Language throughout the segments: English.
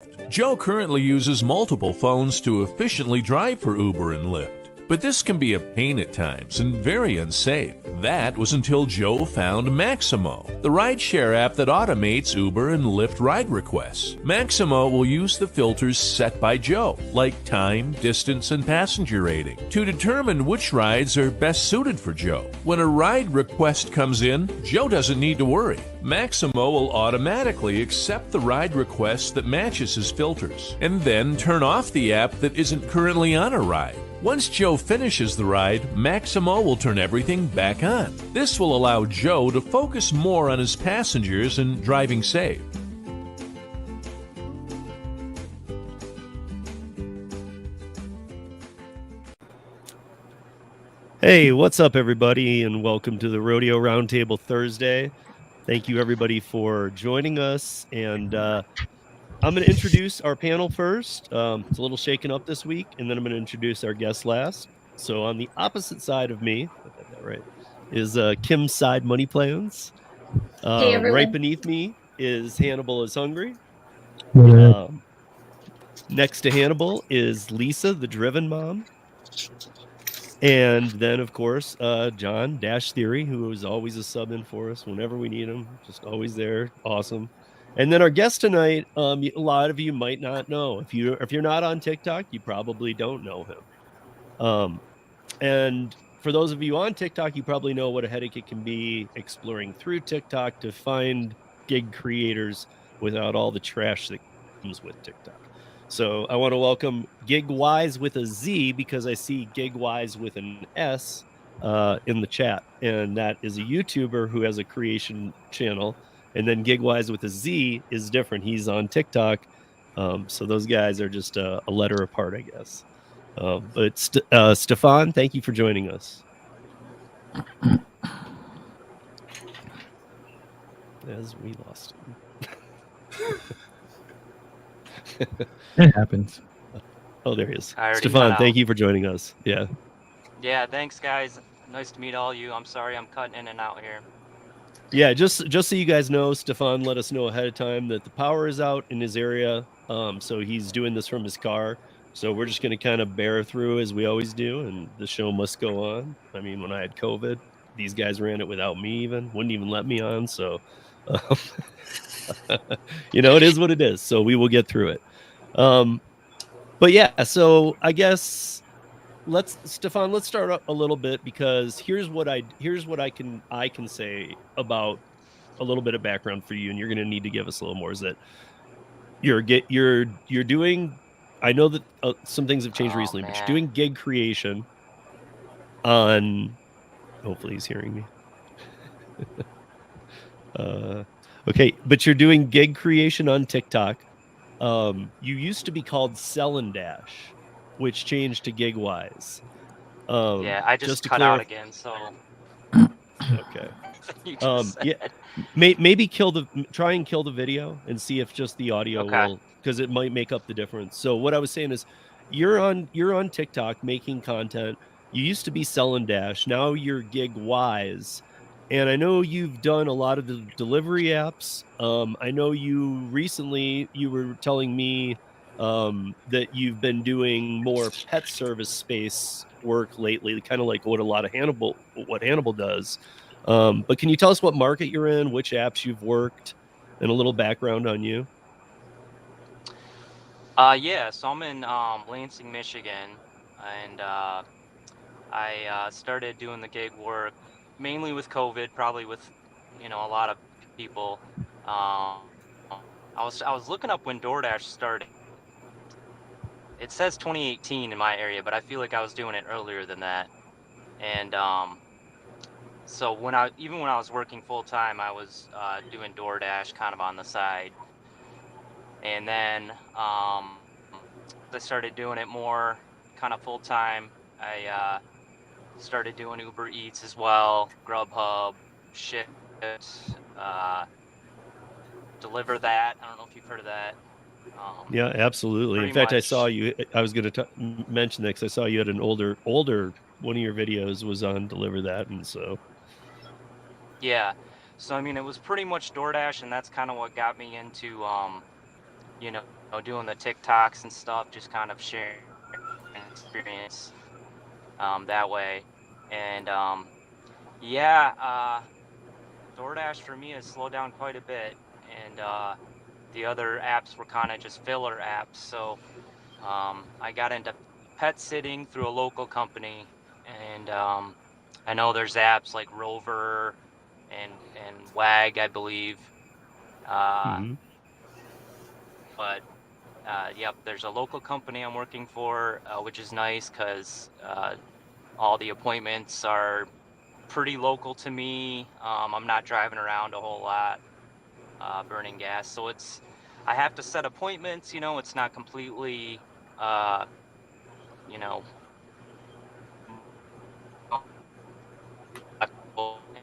Lyft. Joe currently uses multiple phones to efficiently drive for Uber and Lyft. But this can be a pain at times and very unsafe. That was until Joe found Maximo, the rideshare app that automates Uber and Lyft ride requests. Maximo will use the filters set by Joe, like time, distance, and passenger rating, to determine which rides are best suited for Joe. When a ride request comes in, Joe doesn't need to worry. Maximo will automatically accept the ride request that matches his filters, and then turn off the app that isn't currently on a ride. Once Joe finishes the ride, Maximo will turn everything back on. This will allow Joe to focus more on his passengers and driving safe. Hey, what's up, everybody, and welcome to the Rodeo Roundtable Thursday. Thank you, everybody, for joining us, and I'm going to introduce our panel first. It's a little shaken up this week, and then I'm going to introduce our guest last. So on the opposite side of me, if I got that right, is Kim's Side Money Plans. Hey, everyone. Right beneath me is Hannibal is Hungry. Next to Hannibal is Lisa, the Driven Mom. And then, of course, John, Dash Theory, who is always a sub-in for us whenever we need him. Just always there. Awesome. And then our guest tonight, a lot of you might not know. If you're not on TikTok, you probably don't know him. And for those of you on TikTok, you probably know what a headache it can be exploring through TikTok to find gig creators without all the trash that comes with TikTok. So I want to welcome GigwiZe with a Z, because I see GigwiZe with an S in the chat. And that is a YouTuber who has a creation channel. And then GigwiZe with a Z is different. He's on TikTok. So those guys are just a letter apart, I guess. But Stefan, thank you for joining us. As we lost him. It happens. Oh, there he is. Stefan, Stefan, thank you for joining us. Yeah. Yeah, thanks, guys. Nice to meet all you. I'm sorry I'm cutting in and out here. Yeah, just so you guys know, Stefan let us know ahead of time that the power is out in his area. So he's doing this from his car. So we're just going to kind of bear through as we always do, and the show must go on. I mean, when I had COVID, these guys ran it without me wouldn't even let me on. So, it is what it is. So we will get through it. But yeah, so I guess Stefan, let's start up a little bit, because here's what I can say about a little bit of background for you, and you're going to need to give us a little more. Is that you're doing? I know that some things have changed recently, but you're doing gig creation on. Hopefully, he's hearing me. Okay, but you're doing gig creation on TikTok. You used to be called Sell and Dash, which changed to GigwiZe. Yeah, I just cut out again, so. Okay. Yeah, maybe try and kill the video and see if just the audio will, because it might make up the difference. So what I was saying is, you're on TikTok making content. You used to be Sell and Dash, now you're GigwiZe. And I know you've done a lot of the delivery apps. I know you were telling me that you've been doing more pet service space work lately, kind of like what Hannibal does. But can you tell us what market you're in, which apps you've worked, and a little background on you? Yeah, so I'm in Lansing, Michigan, and I started doing the gig work mainly with COVID, probably with a lot of people. I was looking up when DoorDash started. It says 2018 in my area, but I feel like I was doing it earlier than that. And so when I was working full time, I was doing DoorDash kind of on the side. And then I started doing it more kind of full time. I started doing Uber Eats as well, Grubhub, Shipt, Deliver That. I don't know if you've heard of that. Yeah, absolutely. In fact, I saw you. I was going to mention that because I saw you had an older one of your videos was on Deliver That, and so. Yeah, so I mean, it was pretty much DoorDash, and that's kind of what got me into, doing the TikToks and stuff, just kind of sharing experience that way. And yeah, DoorDash for me has slowed down quite a bit, and the other apps were kind of just filler apps. So I got into pet sitting through a local company, and I know there's apps like Rover and Wag, I believe. But yep, there's a local company I'm working for, which is nice because all the appointments are pretty local to me. I'm not driving around a whole lot, burning gas. So I have to set appointments, it's not completely, you know,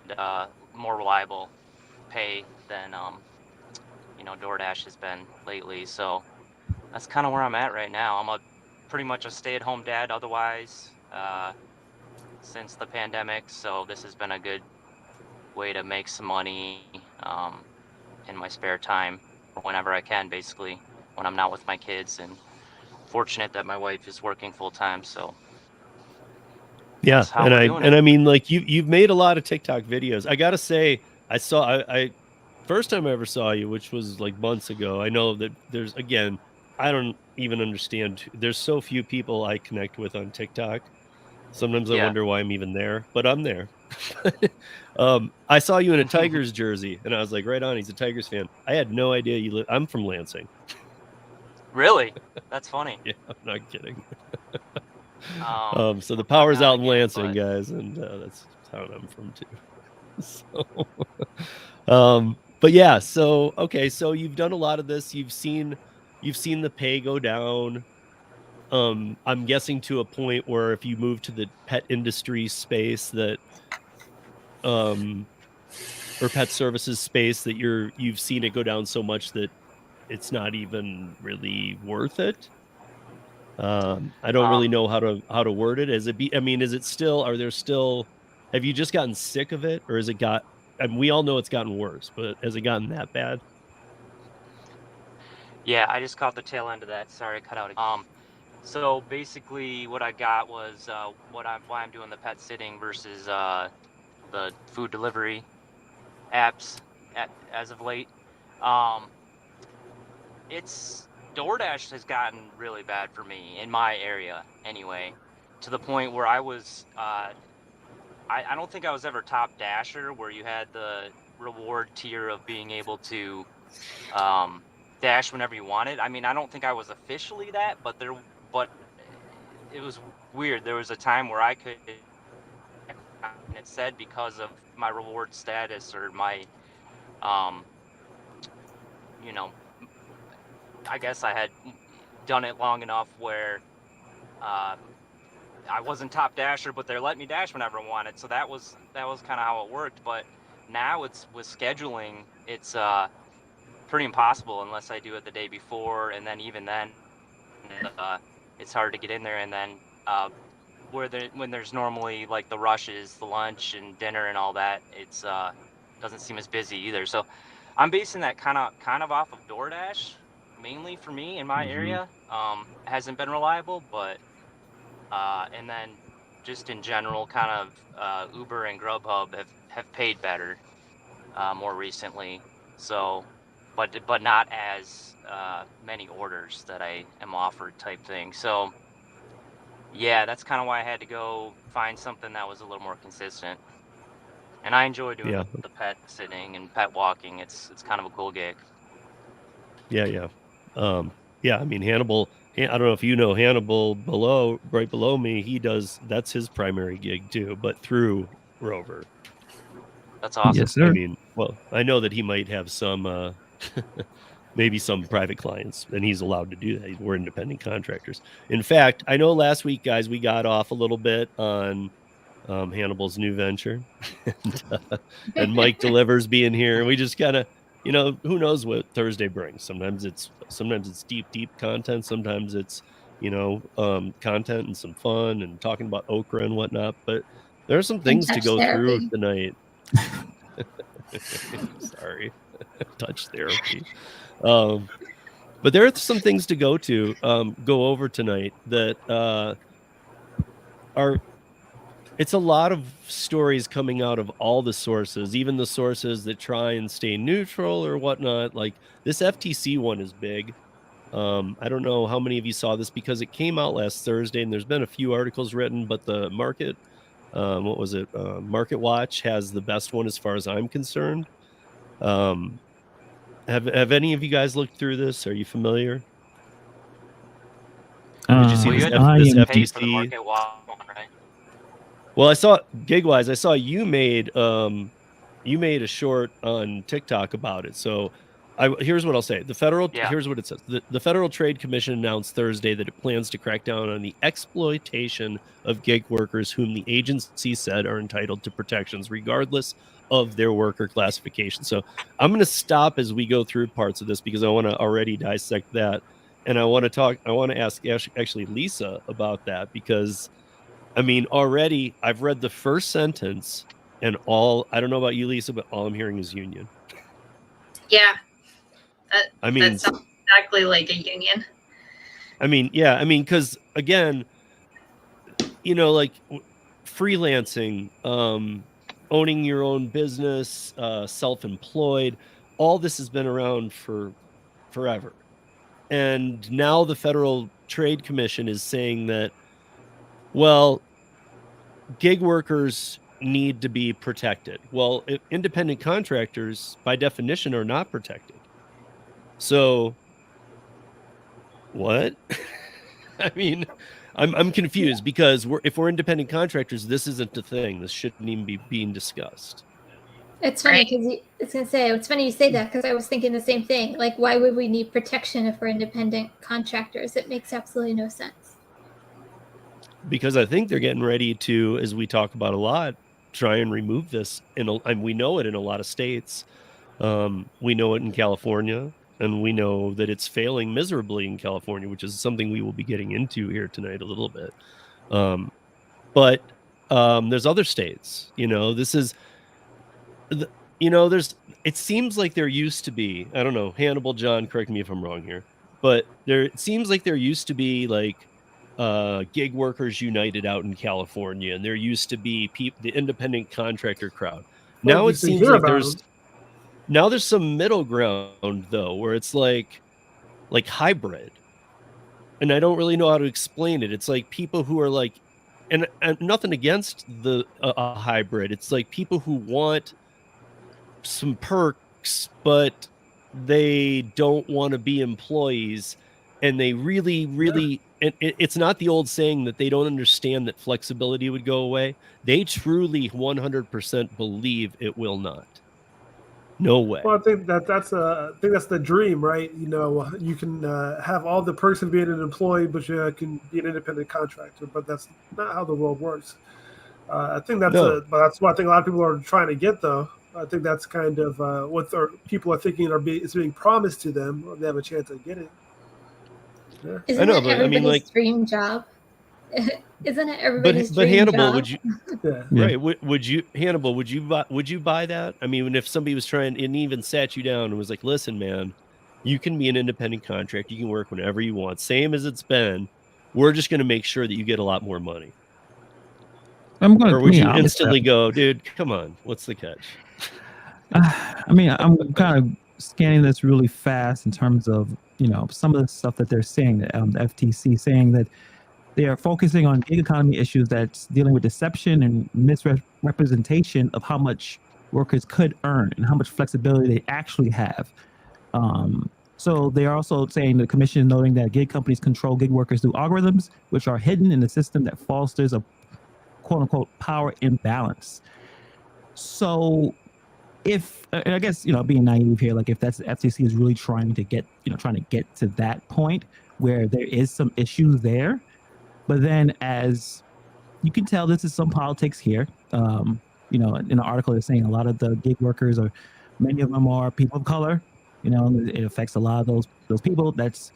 and more reliable pay than, DoorDash has been lately. So that's kind of where I'm at right now. I'm pretty much a stay-at-home dad otherwise, since the pandemic. So this has been a good way to make some money in my spare time, or whenever I can, basically, when I'm not with my kids. And fortunate that my wife is working full time. So yeah, that's how we're doing it. I mean, like you've made a lot of TikTok videos. I gotta say, I first time I ever saw you, which was like months ago. I know that there's, again, I don't even understand. There's so few people I connect with on TikTok. Sometimes I Yeah. wonder why I'm even there, but I'm there. I saw you in a Tigers jersey, and I was like, right on, he's a Tigers fan. I had no idea you live. I'm from Lansing. Really? That's funny. Yeah, I'm not kidding. So the We're power's not out in again, Lansing, but guys, and that's town I'm from too. But yeah, so okay, so you've done a lot of this. You've seen the pay go down. I'm guessing to a point where if you move to the pet industry space that or pet services space, that you've seen it go down so much that it's not even really worth it. I don't really know how to word it. Is it still, have you just gotten sick of it, or we all know it's gotten worse, but has it gotten that bad? yeah, I just caught the tail end of that. Sorry, I cut out. So basically, what I got was why I'm doing the pet sitting versus the food delivery apps as of late. It's DoorDash has gotten really bad for me in my area anyway, to the point where I was I don't think I was ever top dasher, where you had the reward tier of being able to dash whenever you wanted. I mean, I don't think I was officially that, but it was weird. There was a time where I could, and it said because of my reward status or my you know I guess I had done it long enough where I wasn't top dasher, but they let me dash whenever I wanted. So that was kind of how it worked. But now it's with scheduling, it's pretty impossible unless I do it the day before, and then even then, it's hard to get in there. And then when there's normally like the rushes, the lunch and dinner and all that, it's doesn't seem as busy either. So I'm basing that kind of off of DoorDash mainly for me in my area. Hasn't been reliable, but and then just in general, kind of Uber and Grubhub have paid better more recently. So, but not as many orders that I am offered type thing. So, yeah, that's kind of why I had to go find something that was a little more consistent. And I enjoy doing the pet sitting and pet walking. It's kind of a cool gig. Yeah. I mean, Hannibal, I don't know if you know Hannibal right below me, that's his primary gig too, but through Rover. That's awesome. Yes, sir. I mean, well, I know that he might have some, maybe some private clients, and he's allowed to do that. We're independent contractors. In fact, I know last week, guys, we got off a little bit on Hannibal's new venture, and Mike Delivers being here, and we just kind of, who knows what Thursday brings. Sometimes it's deep content. Sometimes it's, content and some fun and talking about okra and whatnot. But there are some things to go through tonight. Sorry, touch therapy. But there are some things to go over tonight that are. It's a lot of stories coming out of all the sources, even the sources that try and stay neutral or whatnot. Like this FTC one is big. I don't know how many of you saw this because it came out last Thursday, and there's been a few articles written, but the market, Market Watch has the best one as far as I'm concerned. Have any of you guys looked through this? Are you familiar? Did you see Well, this, you had this to pay for the FTC? Market Watch one, right? Well, I saw GigwiZe. I saw you made a short on TikTok about it. So here's what I'll say. Here's what it says. The Federal Trade Commission announced Thursday that it plans to crack down on the exploitation of gig workers whom the agency said are entitled to protections regardless of their worker classification. So I'm going to stop as we go through parts of this because I want to already dissect that. And I want to ask actually Lisa about that because I mean, already I've read the first sentence and I don't know about you, Lisa, but all I'm hearing is union. Yeah. That sounds exactly like a union. I mean, yeah, because again, like freelancing, owning your own business, self-employed, all this has been around for forever. And now the Federal Trade Commission is saying that, well, gig workers need to be protected. Well, independent contractors, by definition, are not protected. So, what? I mean, I'm confused because if we're independent contractors, this isn't a thing. This shouldn't even be being discussed. It's funny because it's funny you say that because I was thinking the same thing. Like, why would we need protection if we're independent contractors? It makes absolutely no sense. Because I think they're getting ready to, as we talk about a lot, try and remove this. And we know it in a lot of states. We know it in California, and we know that it's failing miserably in California, which is something we will be getting into here tonight a little bit. But there's other states. It seems like there used to be, I don't know, Hannibal, John, correct me if I'm wrong here, but it seems like there used to be like Gig Workers United out in California, and there used to be the independent contractor crowd. Now it seems like there's some middle ground though, where it's like hybrid, and I don't really know how to explain it. It's like people who are like, and nothing against the hybrid. It's like people who want some perks, but they don't want to be employees, and they really. And it's not the old saying that they don't understand that flexibility would go away. They truly 100% believe it will not. No way. Well, I think that's the dream, right? You can have all the perks of being an employee, but you can be an independent contractor. But that's not how the world works. I think but that's what I think a lot of people are trying to get, though. I think that's kind of what people are thinking is being promised to them. They have a chance of getting. Yeah. Isn't it everybody's dream job? Isn't it everybody's dream Hannibal, job? would you? Yeah. Right? Would you, Hannibal? Would you buy that? I mean, if somebody was trying and even sat you down and was like, "Listen, man, you can be an independent contractor. You can work whenever you want, same as it's been. We're just going to make sure that you get a lot more money." Or would you instantly go, "Dude, come on, what's the catch?" I'm kind of scanning this really fast in terms of some of the stuff that they're saying. The FTC saying that they are focusing on gig economy issues that's dealing with deception and misrepresentation of how much workers could earn and how much flexibility they actually have. So they are also saying the commission is noting that gig companies control gig workers through algorithms, which are hidden in the system that fosters a quote unquote power imbalance. So and I guess, being naive here, like if that's the FCC is really trying to get to that point where there is some issues there, but then as you can tell, this is some politics here. In the article, they're saying a lot of the gig workers many of them are people of color. It affects a lot of those people. That's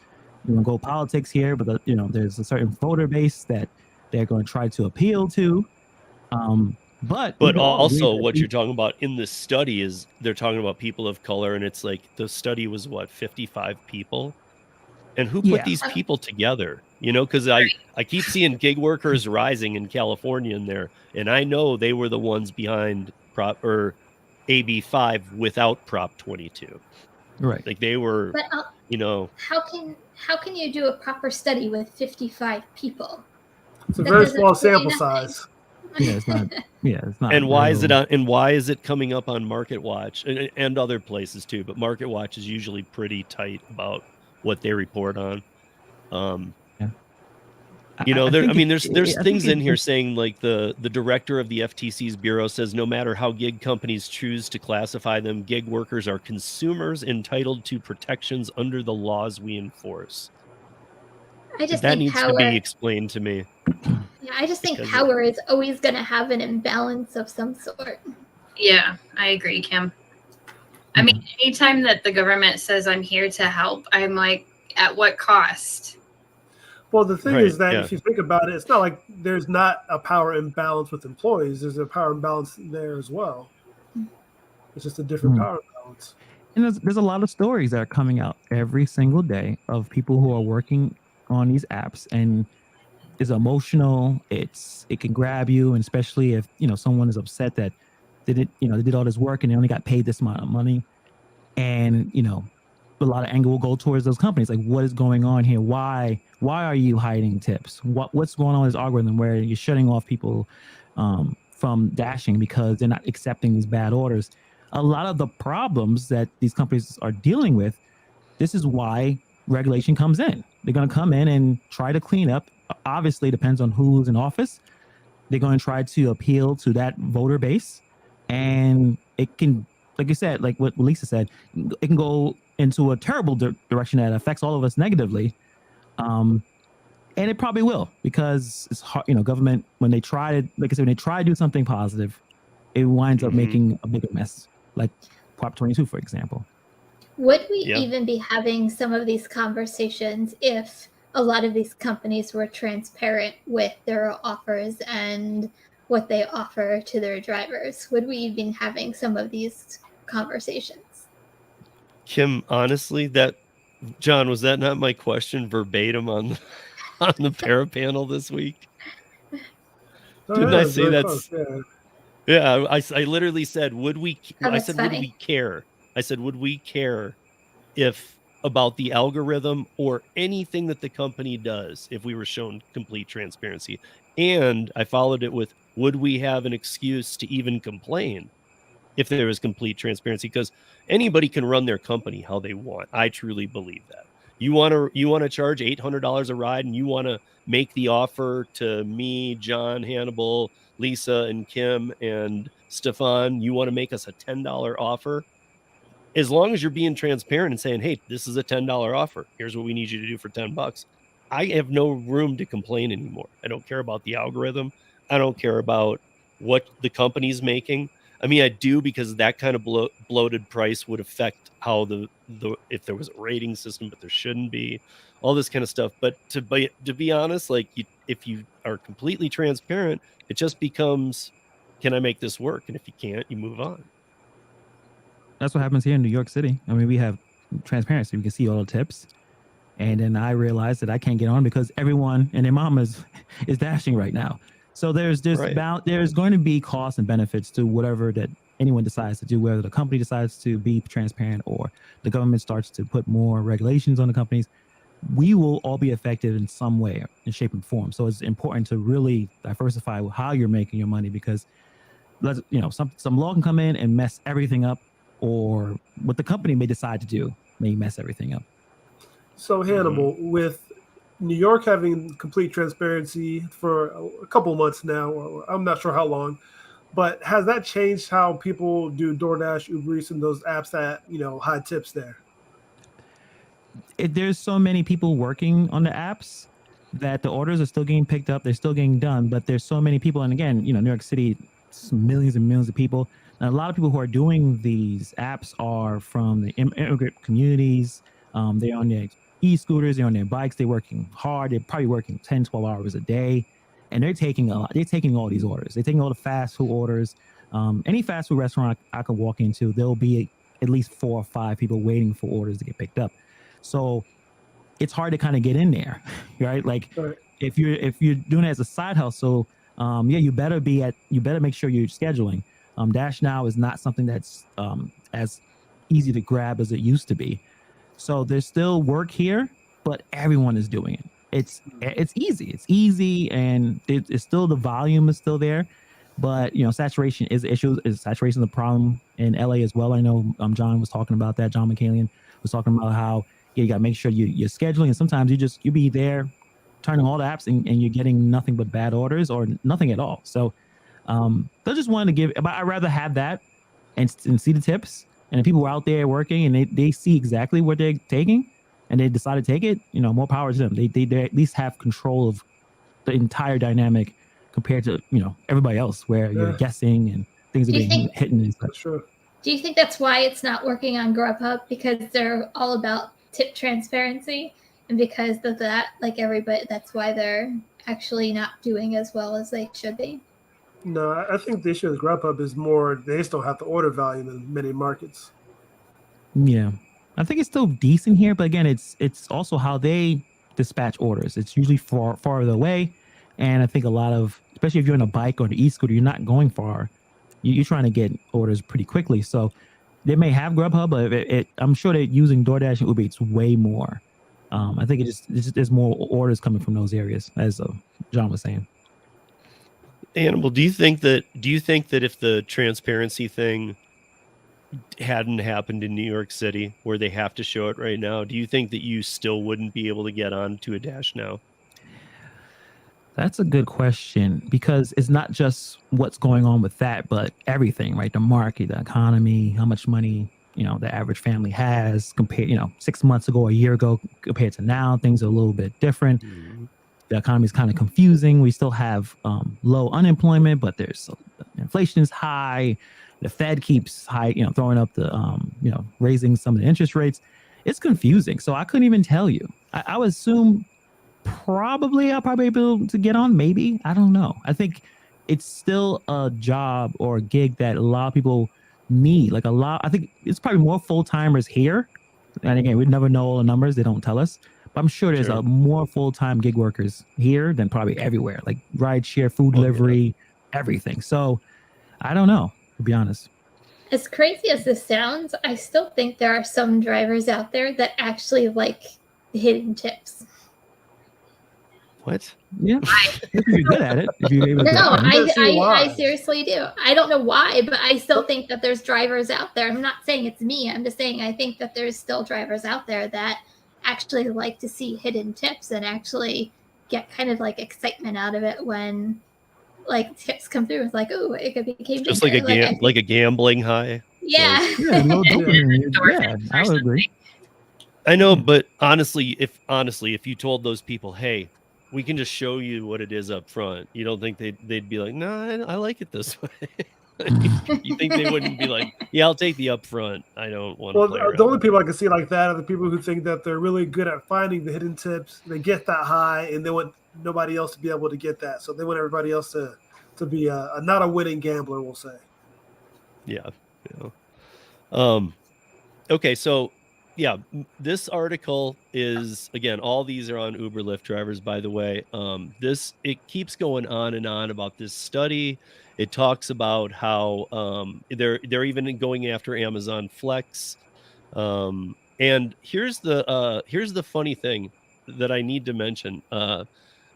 go politics here, but there's a certain voter base that they're going to try to appeal to. But also what you're talking about in this study is they're talking about people of color, and it's like the study was 55 people. And who Yeah. put these people together? You know, because I keep seeing gig workers rising in California in there, and I know they were the ones behind AB 5 without Prop 22. Right. Like they were, But you know. how can you do a proper study with 55 people? It's a That very doesn't small say sample nothing. size. Yeah, it's not. Yeah, it's not. And why is it real. and why is it coming up on MarketWatch and other places too? But MarketWatch is usually pretty tight about what they report on. You know, there's things in here saying like the director of the FTC's bureau says no matter how gig companies choose to classify them, gig workers are consumers entitled to protections under the laws we enforce. I just that think needs power, to be explained to me. Yeah, I just think Because power is always going to have an imbalance of some sort. Yeah, I agree, Kim. I mean, anytime that the government says I'm here to help, I'm like, at what cost? Well, the thing Right, is that yeah. if you think about it, it's not like there's not a power imbalance with employees. There's a power imbalance there as well. It's just a different power imbalance. And there's a lot of stories that are coming out every single day of people who are working on these apps, and it's emotional. It can grab you, and especially if someone is upset that they did all this work and they only got paid this amount of money, and a lot of anger will go towards those companies. Like, what is going on here? Why are you hiding tips? What's going on with this algorithm where you're shutting off people from dashing because they're not accepting these bad orders? A lot of the problems that these companies are dealing with, this is why regulation comes in. They're going to come in and try to clean up. Obviously, it depends on who's in office. They're going to try to appeal to that voter base, and it can, like you said, like what Lisa said, it can go into a terrible direction that affects all of us negatively. And it probably will, because it's hard, government, when they try to, like I said, when they try to do something positive, it winds up making a bigger mess, like Prop 22, for example. Would we even be having some of these conversations if a lot of these companies were transparent with their offers and what they offer to their drivers? Would we be having some of these conversations? Kim, honestly, John, was that not my question verbatim on the Parapanel this week? Didn't I say that's close, yeah, I literally said, would we care? I said, would we care if about the algorithm or anything that the company does if we were shown complete transparency? And I followed it with, would we have an excuse to even complain if there was complete transparency? Because anybody can run their company how they want. I truly believe that. You want to charge $800 a ride, and you want to make the offer to me, John, Hannibal, Lisa, and Kim, and Stefan. You want to make us a $10 offer. As long as you're being transparent and saying, hey, this is a $10 offer. Here's what we need you to do for $10. I have no room to complain anymore. I don't care about the algorithm. I don't care about what the company's making. I mean, I do, because that kind of bloated price would affect how if there was a rating system, but there shouldn't be, all this kind of stuff. But to be honest, like if you are completely transparent, it just becomes, can I make this work? And if you can't, you move on. That's what happens here in New York City. I mean, we have transparency. We can see all the tips. And then I realized that I can't get on because everyone and their mom is dashing right now. So there's going to be costs and benefits to whatever that anyone decides to do, whether the company decides to be transparent or the government starts to put more regulations on the companies. We will all be affected in some way, in shape and form. So it's important to really diversify how you're making your money, because some law can come in and mess everything up, or what the company may decide to do may mess everything up. So Hannibal, with New York having complete transparency for a couple months now, or I'm not sure how long, but has that changed how people do DoorDash, Uber Eats, and those apps that hide tips there? There's so many people working on the apps that the orders are still getting picked up. They're still getting done, but there's so many people. And again, New York City, millions and millions of people. And a lot of people who are doing these apps are from the immigrant communities. They're on their e-scooters, they're on their bikes, they're working hard. They're probably working 10, 12 hours a day. And they're taking all these orders. They're taking all the fast food orders. Any fast food restaurant I could walk into, there'll be at least 4 or 5 people waiting for orders to get picked up. So it's hard to kind of get in there, right? Like if you're doing it as a side hustle, you better make sure you're scheduling. Dash Now is not something that's as easy to grab as it used to be. So there's still work here, but everyone is doing it. It's easy, and it's still, the volume is still there, but saturation is the issue. Saturation is a problem in LA as well. I know John was talking about that. John McCallion was talking about how you got to make sure you're scheduling, and sometimes you be there turning all the apps and you're getting nothing but bad orders or nothing at all. So they just wanted to give. But I'd rather have that and see the tips. And if people were out there working and they see exactly what they're taking and they decide to take it, more power to them. They at least have control of the entire dynamic compared to, everybody else where you're guessing and things are getting hidden and such. Sure. Do you think that's why it's not working on Grubhub? Because they're all about tip transparency, and because of that, like everybody, that's why they're actually not doing as well as they should be? No, I think the issue with Grubhub is more they just don't have the order volume in many markets. Yeah, I think it's still decent here, but again, it's also how they dispatch orders. It's usually farther away, and I think a lot of, especially if you're on a bike or an e-scooter, you're not going far. You're trying to get orders pretty quickly. So they may have Grubhub, but I'm sure they're using DoorDash and Uber Eats way more. I think there's more orders coming from those areas, as John was saying. Animal, do you think that if the transparency thing hadn't happened in New York City, where they have to show it right now, do you think that you still wouldn't be able to get on to a Dash Now? That's a good question, because it's not just what's going on with that, but everything, right? The market, the economy, how much money, the average family has compared, 6 months ago, a year ago, compared to now, things are a little bit different. Mm-hmm. The economy is kind of confusing. We still have low unemployment, but there's inflation is high. The Fed keeps throwing up the, raising some of the interest rates. It's confusing. So I couldn't even tell you. I would assume I'll probably be able to get on. Maybe. I don't know. I think it's still a job or a gig that a lot of people need. I think it's probably more full-timers here. And again, we'd never know all the numbers. They don't tell us. But I'm sure there's more full-time gig workers here than probably everywhere, like rideshare, food delivery, everything. So I don't know, to be honest. As crazy as this sounds, I still think there are some drivers out there that actually like hidden tips. What? Yeah, if you're good at it. If you're able to I seriously do. I don't know why, but I still think that there's drivers out there. I'm not saying it's me. I'm just saying I think that there's still drivers out there that actually like to see hidden tips and actually get kind of like excitement out of it when like tips come through. It's like, oh, it could be just like a gambling high. Yeah. I would agree. I know, but honestly, if you told those people, hey, we can just show you what it is up front, you don't think they'd be like, no, I like it this way? You think they wouldn't be like, yeah, I'll take the upfront. I don't want to play around. The only people I can see like that are the people who think that they're really good at finding the hidden tips. They get that high, and they want nobody else to be able to get that. So they want everybody else to be not a winning gambler, we'll say. Yeah. Okay, so yeah, this article is, again, all these are on Uber Lyft drivers, by the way. It keeps going on and on about this study. It talks about how they're even going after Amazon Flex. And here's the funny thing that I need to mention.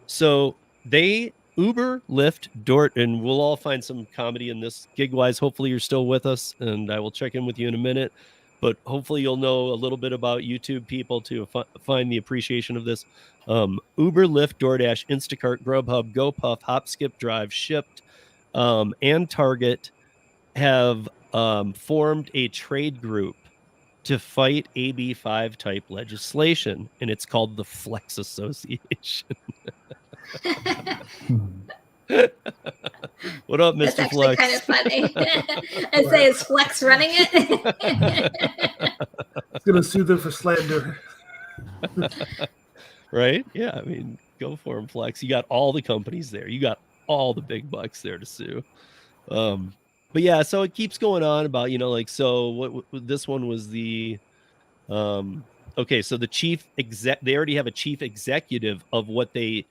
So Uber, Lyft, Dort, and we'll all find some comedy in this. GigwiZe, hopefully you're still with us, and I will check in with you in a minute. But hopefully you'll know a little bit about YouTube people to find the appreciation of this. Uber, Lyft, DoorDash, Instacart, Grubhub, GoPuff, Hop, Skip, Drive, Shipt, and Target have formed a trade group to fight AB5 type legislation, and it's called the Flex Association. What up, Mr. That's Flex? That's actually kind of funny. I say, is Flex running it? It's going to sue them for slander. Right? Yeah, I mean, go for him, Flex. You got all the companies there. You got all the big bucks there to sue. But yeah, so it keeps going on about, so what this one was the Okay, so the chief exec, they already have a chief executive of what they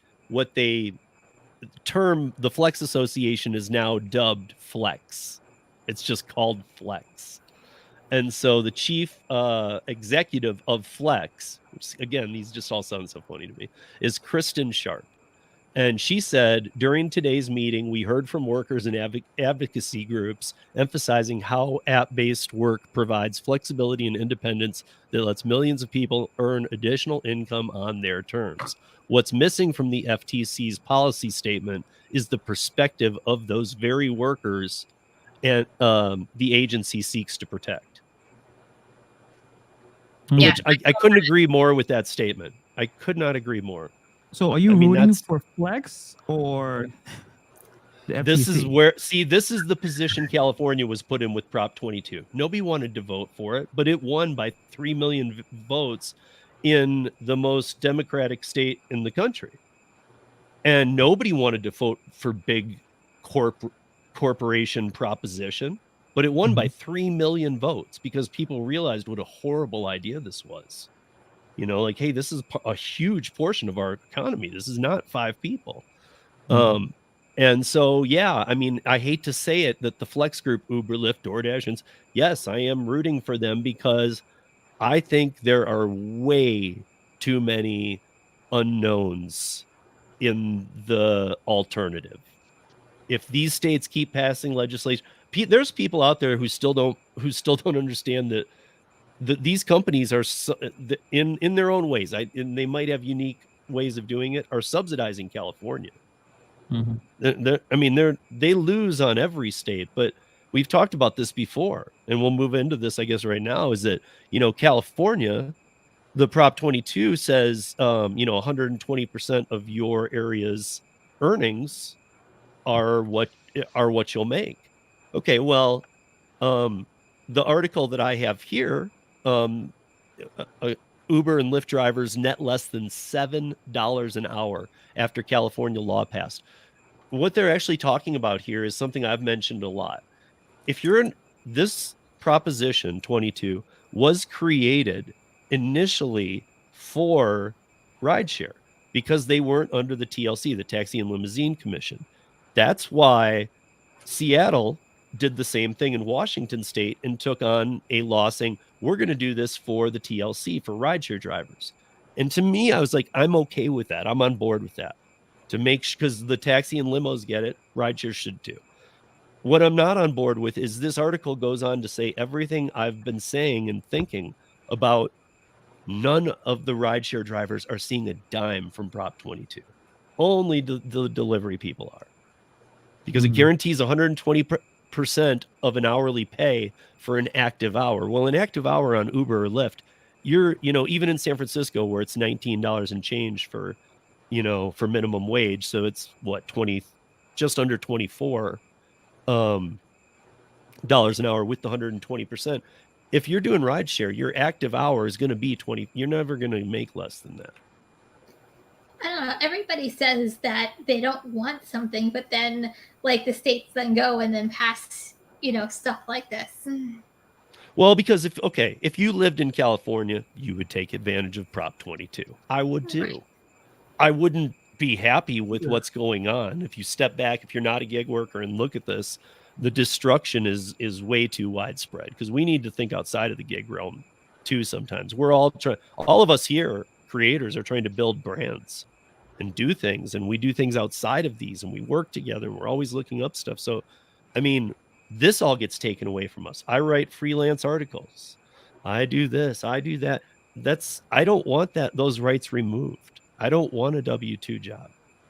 term, the Flex Association is now dubbed Flex. It's just called Flex. And so the chief executive of Flex, which again, these just all sound so funny to me, is Kristen Sharp. And she said, during today's meeting, we heard from workers and advocacy groups emphasizing how app-based work provides flexibility and independence that lets millions of people earn additional income on their terms. What's missing from the FTC's policy statement is the perspective of those very workers and the agency seeks to protect. Yeah. Which I couldn't agree more with that statement. I could not agree more. So are you rooting for Flex or the FTC? This is where, see, this is the position California was put in with Prop 22. Nobody wanted to vote for it, but it won by 3 million votes in the most democratic state in the country. And nobody wanted to vote for big corporation proposition, but it won by 3 million votes because people realized what a horrible idea this was. You know, like, hey, this is a huge portion of our economy. This is not 5 people. And so, yeah, I mean, I hate to say it that the Flex Group, Uber, Lyft, DoorDash, and yes, I am rooting for them because I think there are way too many unknowns in the alternative. If these states keep passing legislation, there's people out there who still don't understand that these companies are in their own ways, and they might have unique ways of doing it, are subsidizing California. I mean, they lose on every state, but we've talked about this before, and we'll move into this, I guess, right now, is that, you know, California, the Prop 22 says, you know, 120% of your area's earnings are what you'll make. Okay, well, the article that I have here, Uber and Lyft drivers net less than $7 an hour after California law passed. What they're actually talking about here is something I've mentioned a lot. If you're in this Proposition 22 was created initially for rideshare because they weren't under the TLC, the Taxi and Limousine Commission. That's why Seattle did the same thing in Washington state and took on a law saying, we're going to do this for the TLC, for rideshare drivers. And to me, I was like, I'm okay with that. I'm on board with that. To make, because the taxi and limos get it, rideshare should too. What I'm not on board with is this article goes on to say everything I've been saying and thinking about. None of the rideshare drivers are seeing a dime from Prop 22. Only the delivery people are. Because it guarantees 120% of an hourly pay for an active hour. Well, an active hour on Uber or Lyft, you know, even in San Francisco where it's $19 and change for, you know, for minimum wage. So it's what, just under 24 dollars an hour with the 120%. If you're doing rideshare, your active hour is going to be 20. You're never going to make less than that. I don't know. Everybody says that they don't want something, but then like the states then go and then pass, you know, stuff like this. Well, because if you lived in California, you would take advantage of Prop 22. I would too. Right. I wouldn't be happy with what's going on. If you step back, if you're not a gig worker and look at this, the destruction is way too widespread because we need to think outside of the gig realm too. Sometimes we're all of us here, creators, are trying to build brands and do things, and we do things outside of these, and we work together, and we're always looking up stuff. So, I mean, this all gets taken away from us. I write freelance articles. I do this. I do that. I don't want those rights removed. I don't want a W-2 job.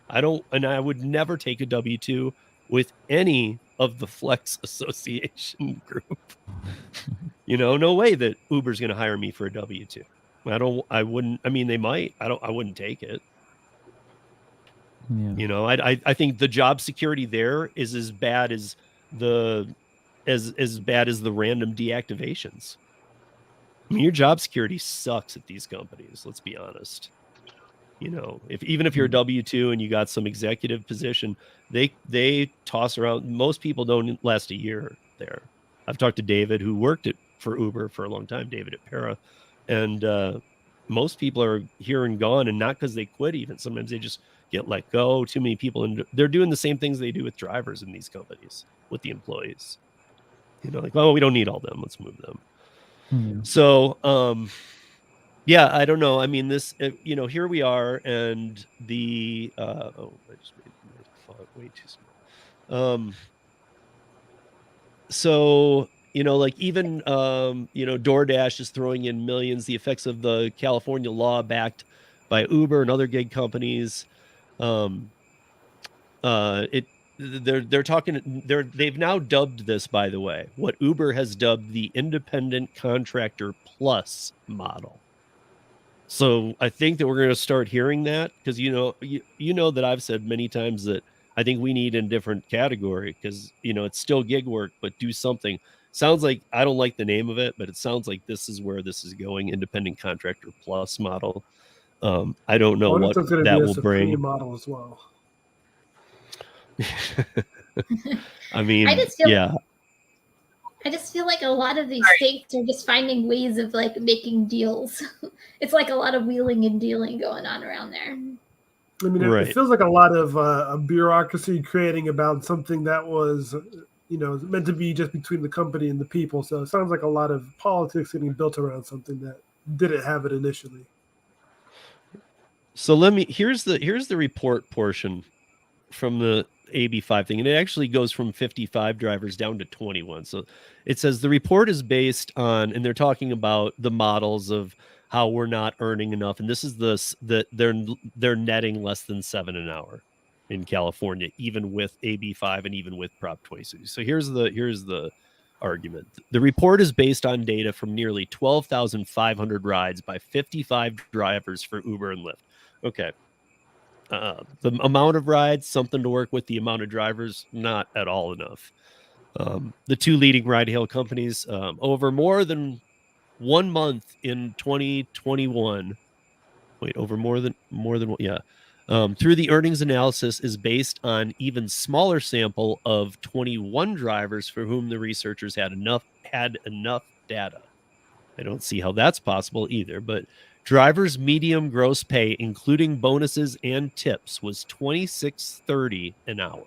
And I would never take a W-2 with any of the Flex Association group. You know, no way that Uber's going to hire me for a W-2. I wouldn't. I mean, they might. I wouldn't take it. Yeah. You know, I think the job security there is as bad as the random deactivations. I mean, your job security sucks at these companies. Let's be honest. You know, even if you're a W-2 and you got some executive position, they toss around. Most people don't last a year there. I've talked to David, who worked for Uber for a long time, David at Para, and most people are here and gone, and not because they quit. Even sometimes they just get let go. Too many people, and they're doing the same things they do with drivers in these companies with the employees. Like, oh, we don't need all them. Let's move them. So, yeah, I don't know. I mean, this, here we are, and the I just made the font way too small. So, like even DoorDash is throwing in millions. The effects of the California law backed by Uber and other gig companies. They've now dubbed this, by the way, what Uber has dubbed the independent contractor plus model. So I think that we're going to start hearing that, because that I've said many times that I think we need a different category, because it's still gig work, but do something. Sounds like, I don't like the name of it, but it sounds like this is where this is going, independent contractor plus model. I don't know what that will bring. Model as well. I mean, I just feel like a lot of these states are just finding ways of like making deals. It's like a lot of wheeling and dealing going on around there. I mean, it feels like a lot of a bureaucracy creating about something that was, meant to be just between the company and the people. So it sounds like a lot of politics getting built around something that didn't have it initially. So here's the report portion from the AB5 thing, and it actually goes from 55 drivers down to 21. So it says the report is based on, and they're talking about the models of how we're not earning enough, and this is they're netting less than $7 an hour in California, even with AB5 and even with Prop 22. So here's the argument. The report is based on data from nearly 12,500 rides by 55 drivers for Uber and Lyft. Okay. The amount of rides, something to work with. The amount of drivers, not at all enough. The two leading ride-hail companies, over more than 1 month in 2021. Wait, over more than yeah. Through the earnings analysis is based on even smaller sample of 21 drivers for whom the researchers had enough data. I don't see how that's possible either, but drivers' medium gross pay, including bonuses and tips, was $26.30 an hour,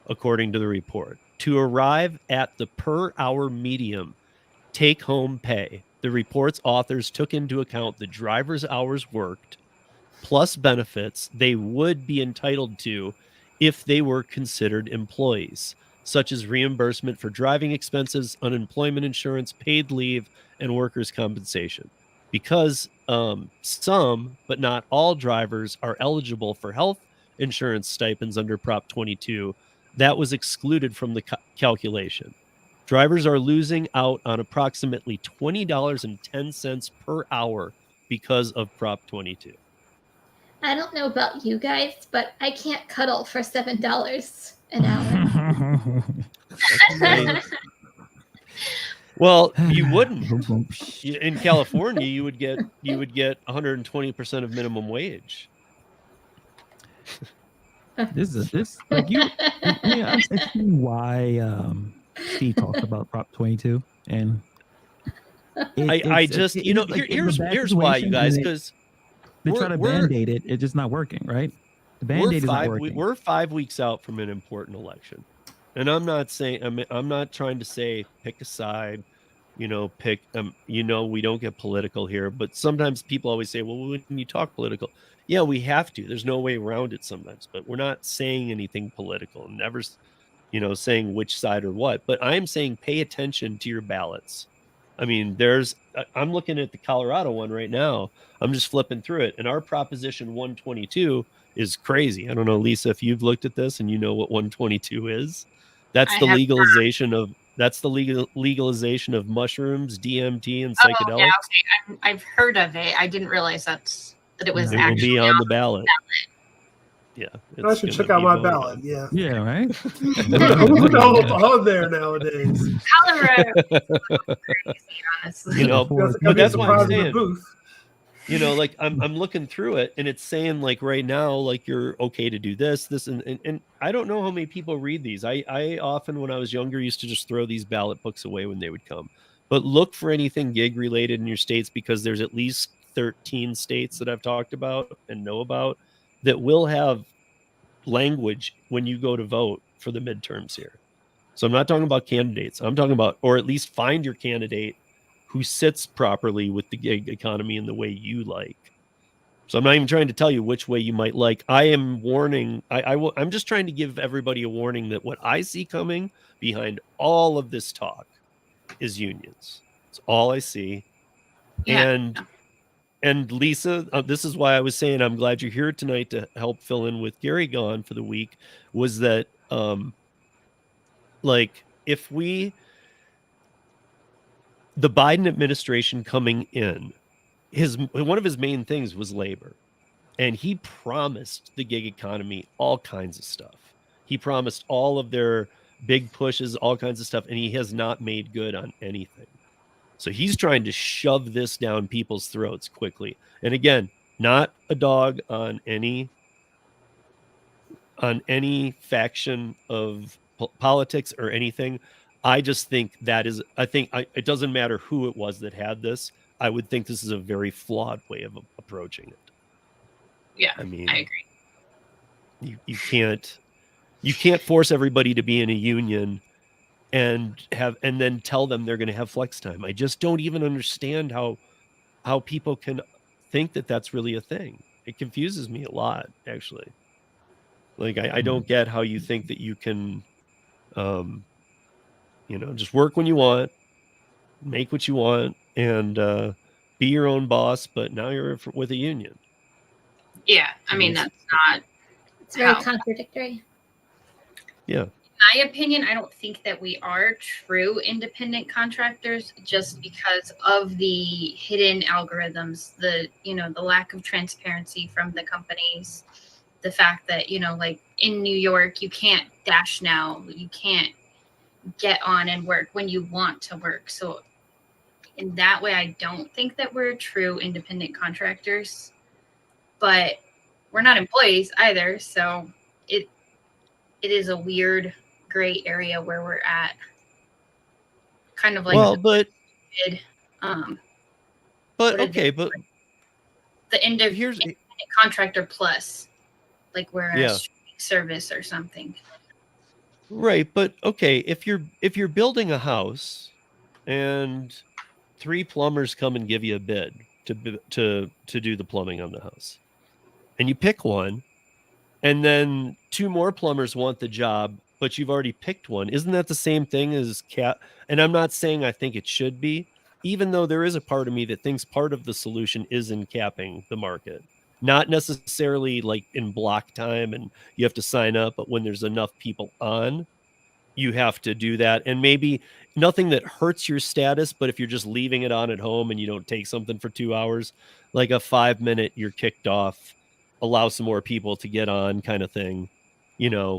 according to the report. To arrive at the per hour medium take-home pay, the report's authors took into account the driver's hours worked, plus benefits they would be entitled to if they were considered employees, such as reimbursement for driving expenses, unemployment insurance, paid leave, and workers' compensation. Because some, but not all drivers are eligible for health insurance stipends under Prop 22, that was excluded from the calculation. Drivers are losing out on approximately $20.10 per hour because of Prop 22. I don't know about you guys, but I can't cuddle for $7 an hour. Well, you wouldn't. In California, you would get 120% of minimum wage. This like you. I see why Steve talks about Prop 22, and here's why, you guys, because they try to band-aid it. It's just not working, right? The band-aid is not working. We're 5 weeks out from an important election, and I'm not trying to say pick a side. We don't get political here, but sometimes people always say, well, when you talk political, yeah, we have to. There's no way around it sometimes, but we're not saying anything political, never, saying which side or what. But I'm saying pay attention to your ballots. I mean, I'm looking at the Colorado one right now. I'm just flipping through it, and our Proposition 122 is crazy. I don't know, Lisa, if you've looked at this and you know what 122 is. That's the legalization of mushrooms, DMT, and psychedelics. Oh, yeah, okay. I've heard of it. I didn't realize that it was actually be on the ballot. Yeah, I should check out my ballot. Yeah, right. Who's on there nowadays? Colorado, crazy, honestly. But that's why I'm saying. Like I'm looking through it, and it's saying like right now, like you're okay to do this, and I don't know how many people read these. I often, when I was younger, used to just throw these ballot books away when they would come. But look for anything gig related in your states, because there's at least 13 states that I've talked about and know about that will have language when you go to vote for the midterms here. So I'm not talking about candidates. I'm talking about, or at least find your candidate who sits properly with the gig economy in the way you like. So I'm not even trying to tell you which way you might like. I am warning. I'm just trying to give everybody a warning that what I see coming behind all of this talk is unions. It's all I see. Yeah. And Lisa, this is why I was saying I'm glad you're here tonight to help fill in with Gary gone for the week, was that like if the Biden administration coming in, one of his main things was labor. And he promised the gig economy all kinds of stuff. He promised all of their big pushes, all kinds of stuff, and he has not made good on anything. So he's trying to shove this down people's throats quickly. And again, not a dog on any faction of politics or anything. I just think it doesn't matter who it was that had this. I would think this is a very flawed way of approaching it. Yeah, I mean, I agree. You can't force everybody to be in a union and then tell them they're going to have flex time. I just don't even understand how people can think that that's really a thing. It confuses me a lot, actually. Like I don't get how you think that you can, just work when you want, make what you want, and be your own boss. But now you're with a union. Yeah, I mean that's not. It's very contradictory. Yeah. In my opinion, I don't think that we are true independent contractors just because of the hidden algorithms, the lack of transparency from the companies, the fact that, like in New York, you can't dash now, you can't get on and work when you want to work. So in that way, I don't think that we're true independent contractors, but we're not employees either. So it is a weird gray area where we're at, kind of like the independent contractor plus, like we're a service or something. Right, but okay, if you're building a house and 3 plumbers come and give you a bid to do the plumbing on the house, and you pick one, and then 2 more plumbers want the job, but you've already picked one. Isn't that the same thing as cap? And I'm not saying I think it should be, even though there is a part of me that thinks part of the solution is in capping the market. Not necessarily like in block time and you have to sign up, but when there's enough people on, you have to do that. And maybe nothing that hurts your status, but if you're just leaving it on at home and you don't take something for 2 hours, like a 5-minute, you're kicked off, allow some more people to get on kind of thing,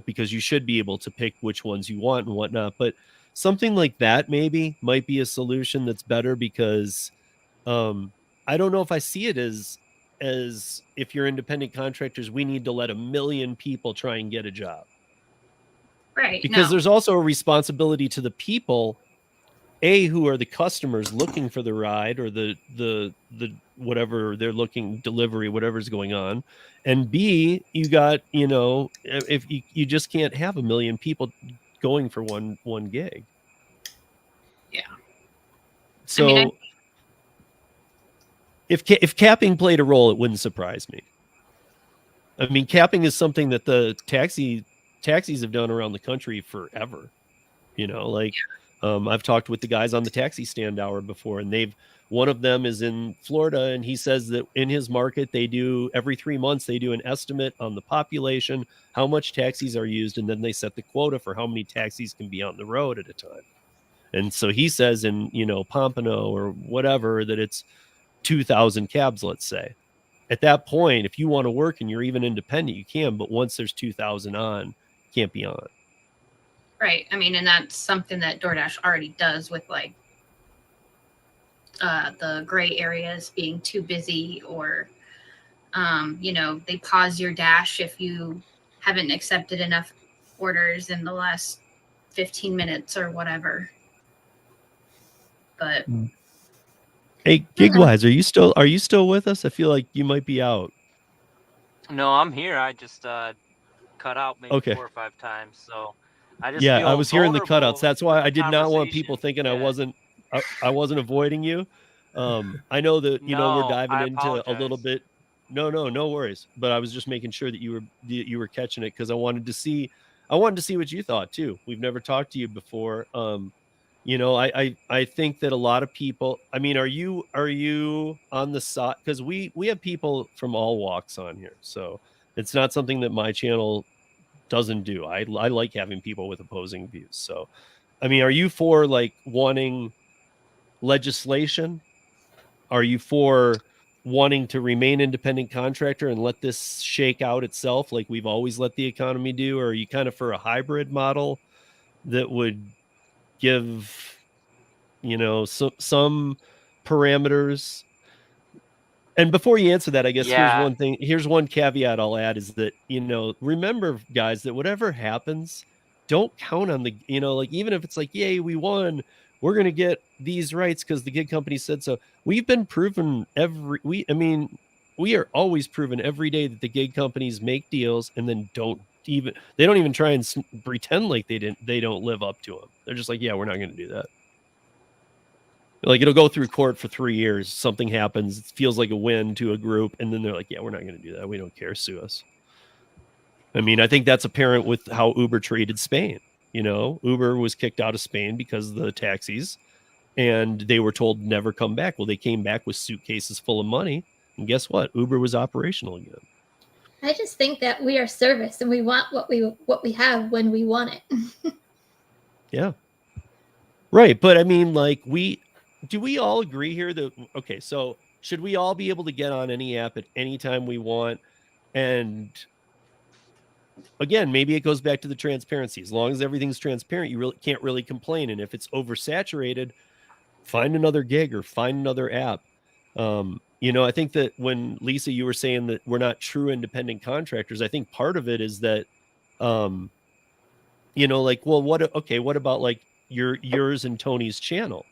because you should be able to pick which ones you want and whatnot. But something like that maybe might be a solution that's better, because I don't know if I see it as if you're independent contractors, we need to let 1 million people try and get a job. Right. Because there's also a responsibility to the people, who are the customers looking for the ride or the whatever they're looking, delivery, whatever's going on. And B, you got, if you just can't have 1 million people going for one gig. Yeah. So if capping played a role, it wouldn't surprise me. I mean, capping is something that the taxis have done around the country forever. I've talked with the guys on the taxi stand hour before, and one of them is in Florida, and he says that in his market, they do every 3 months, they do an estimate on the population, how much taxis are used, and then they set the quota for how many taxis can be on the road at a time. And so he says in, Pompano or whatever, that it's 2,000 cabs, let's say. At that point, if you want to work and you're even independent, you can, but once there's 2,000 on, you can't be on. Right. I mean, and that's something that DoorDash already does with like the gray areas being too busy, or, they pause your dash if you haven't accepted enough orders in the last 15 minutes or whatever. But Hey, GigwiZe, are you still with us? I feel like you might be out. No, I'm here. I just cut out maybe Okay. 4 or 5 times. So I just Yeah, feel I was hearing the vulnerable cutouts. That's why with I the did not want people conversation. thinking I wasn't avoiding you. I know that we're No, diving I into a little apologize. bit. No worries. But I was just making sure that you were catching it because I wanted to see what you thought too. We've never talked to you before. I think that a lot of people. I mean, are you on the side? Because we have people from all walks on here, so it's not something that my channel doesn't do. I like having people with opposing views. So, I mean, are you for like wanting legislation? Are you for wanting to remain independent contractor and let this shake out itself like we've always let the economy do? Or are you kind of for a hybrid model that would give, some parameters? And before you answer that, I guess here's Yeah, one caveat I'll add is that, remember guys, that whatever happens, don't count on like even if it's like, yay, we won, we're going to get these rights because the gig company said so. We've been proven we are always proven every day that the gig companies make deals and then they don't even try and pretend like they don't live up to them. They're just like, yeah, we're not going to do that. Like it'll go through court for 3 years. Something happens. It feels like a win to a group. And then they're like, yeah, we're not going to do that. We don't care. Sue us. I mean, I think that's apparent with how Uber treated Spain. Uber was kicked out of Spain because of the taxis and they were told never come back. Well, they came back with suitcases full of money. And guess what? Uber was operational again. I just think that we are service and we want what we have when we want it. Yeah. Right. But I mean, like do we all agree here that, okay, so should we all be able to get on any app at any time we want? And again, maybe it goes back to the transparency. As long as everything's transparent, you really can't really complain. And if it's oversaturated, find another gig or find another app. I think that when Lisa, you were saying that we're not true independent contractors, I think part of it is that, like, well, what about like yours and Tony's channel?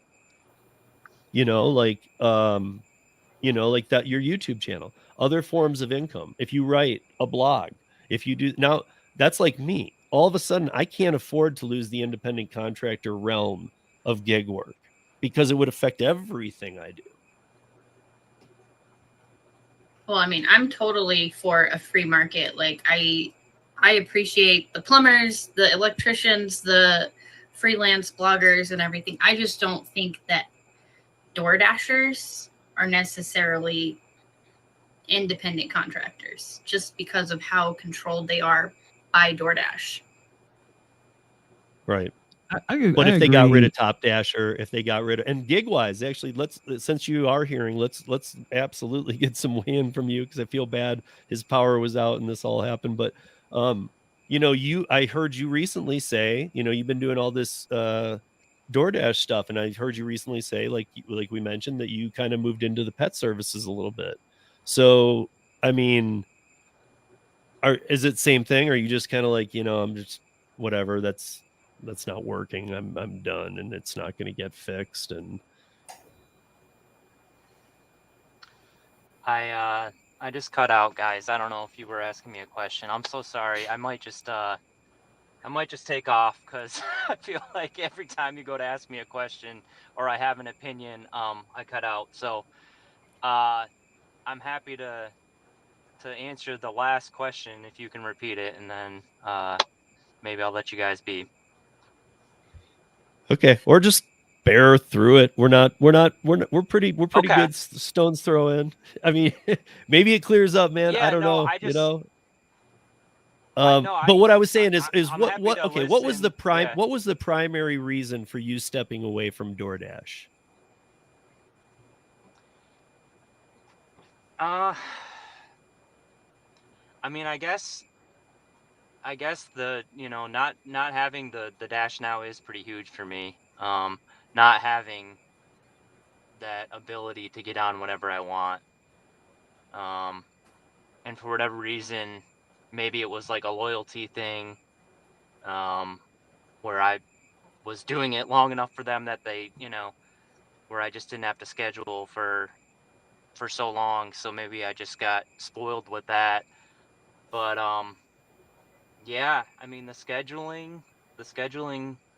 Like that, your YouTube channel, other forms of income. If you write a blog, if you do now, that's like me. All of a sudden, I can't afford to lose the independent contractor realm of gig work because it would affect everything I do. Well, I mean, I'm totally for a free market. Like I appreciate the plumbers, the electricians, the freelance bloggers and everything. I just don't think that DoorDashers are necessarily independent contractors just because of how controlled they are by DoorDash. Right. But if they got rid of Top Dasher, if they got rid of, and GigwiZe, actually, since you are hearing, let's absolutely get some weigh-in from you because I feel bad his power was out and this all happened. But I heard you recently say, you've been doing all this DoorDash stuff, and I heard you recently say, like we mentioned, that you kind of moved into the pet services a little bit. So, I mean, is it same thing? Or are you just kind of like, I'm just whatever, that's not working, I'm done, and it's not going to get fixed? And I just cut out, guys. I don't know if you were asking me a question. I'm so sorry. I might just take off because I feel like every time you go to ask me a question or I have an opinion, I cut out. So I'm happy to answer the last question if you can repeat it, and then maybe I'll let you guys be. Okay, or just bear through it. We're pretty Okay. good stones throw in. I mean, maybe it clears up, man. Yeah, I don't know, but what I was saying is what was the primary reason for you stepping away from DoorDash? I mean, I guess the not having the dash now is pretty huge for me. Not having that ability to get on whenever I want. And for whatever reason, maybe it was like a loyalty thing, where I was doing it long enough for them that they, where I just didn't have to schedule for so long. So maybe I just got spoiled with that. But yeah, I mean the scheduling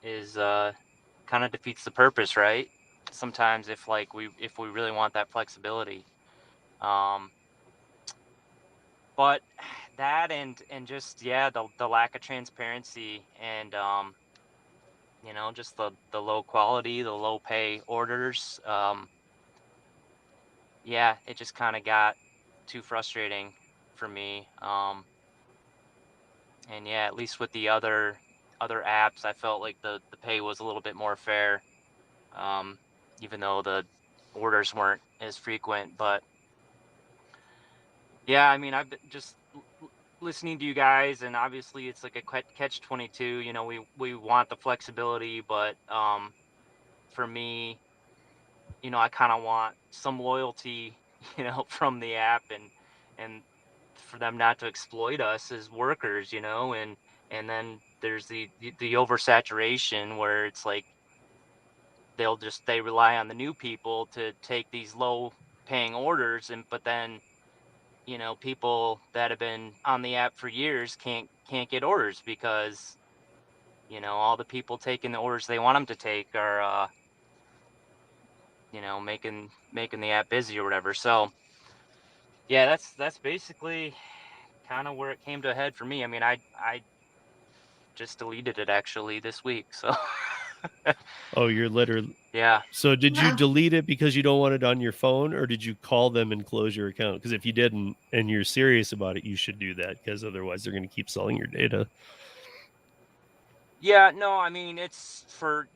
is kind of defeats the purpose, right? Sometimes if we really want that flexibility. But that and just the lack of transparency and just the low quality, the low pay orders. Yeah, it just kind of got too frustrating for me. And yeah, at least with the other apps, I felt like the pay was a little bit more fair. Even though the orders weren't as frequent, but yeah, I mean, I've been just listening to you guys, and obviously it's like a catch-22. You know, we want the flexibility, but for me, I kind of want some loyalty, from the app, and for them not to exploit us as workers, and then there's the oversaturation where it's like they rely on the new people to take these low paying orders, but then people that have been on the app for years can't get orders because all the people taking the orders they want them to take are making the app busy or whatever. So yeah, that's basically kind of where it came to a head for me. I mean, I just deleted it actually this week. So Oh, you're literally. yeah. So did you Wow. delete it because you don't want it on your phone, or did you call them and close your account? Because if you didn't and you're serious about it, you should do that, because otherwise they're going to keep selling your data. Yeah, no, I mean, it's for,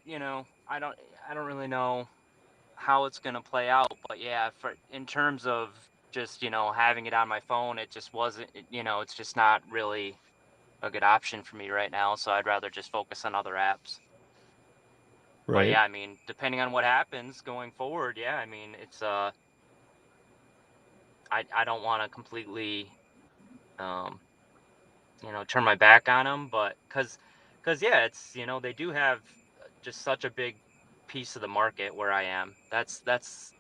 I don't really know how it's going to play out, but yeah, in terms of just, having it on my phone, it just wasn't, it's just not really a good option for me right now. So I'd rather just focus on other apps. But Right. yeah, I mean, depending on what happens going forward, yeah, I mean, it's, I don't want to completely, turn my back on them, but because yeah, it's, they do have just such a big piece of the market where I am. That's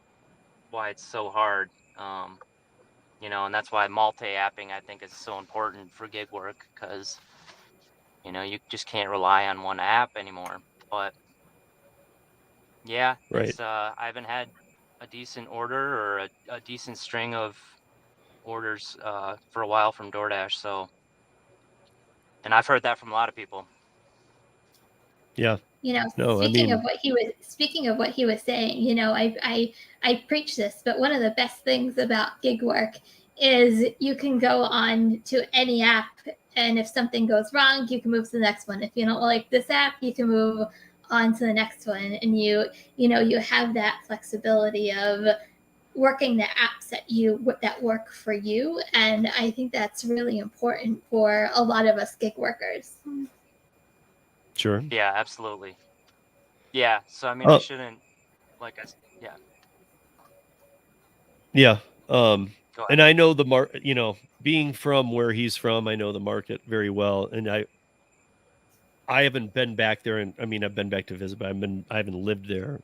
why it's so hard. And that's why multi-apping I think is so important for gig work, because you just can't rely on one app anymore. But yeah, Right. it's I haven't had a decent order or a decent string of orders for a while from DoorDash. So, and I've heard that from a lot of people. Yeah. You know, No, speaking of what he was saying, I preach this, but one of the best things about gig work is you can go on to any app, and if something goes wrong, you can move to the next one. If you don't like this app, you can move on to the next one, and you have that flexibility of working the apps that work for you, and I think that's really important for a lot of us gig workers. Sure. Yeah, absolutely. Yeah. So, I mean, I shouldn't, yeah. Yeah. Go ahead. And I know being from where he's from, I know the market very well. And I haven't been back there. And I mean, I've been back to visit, but I haven't lived there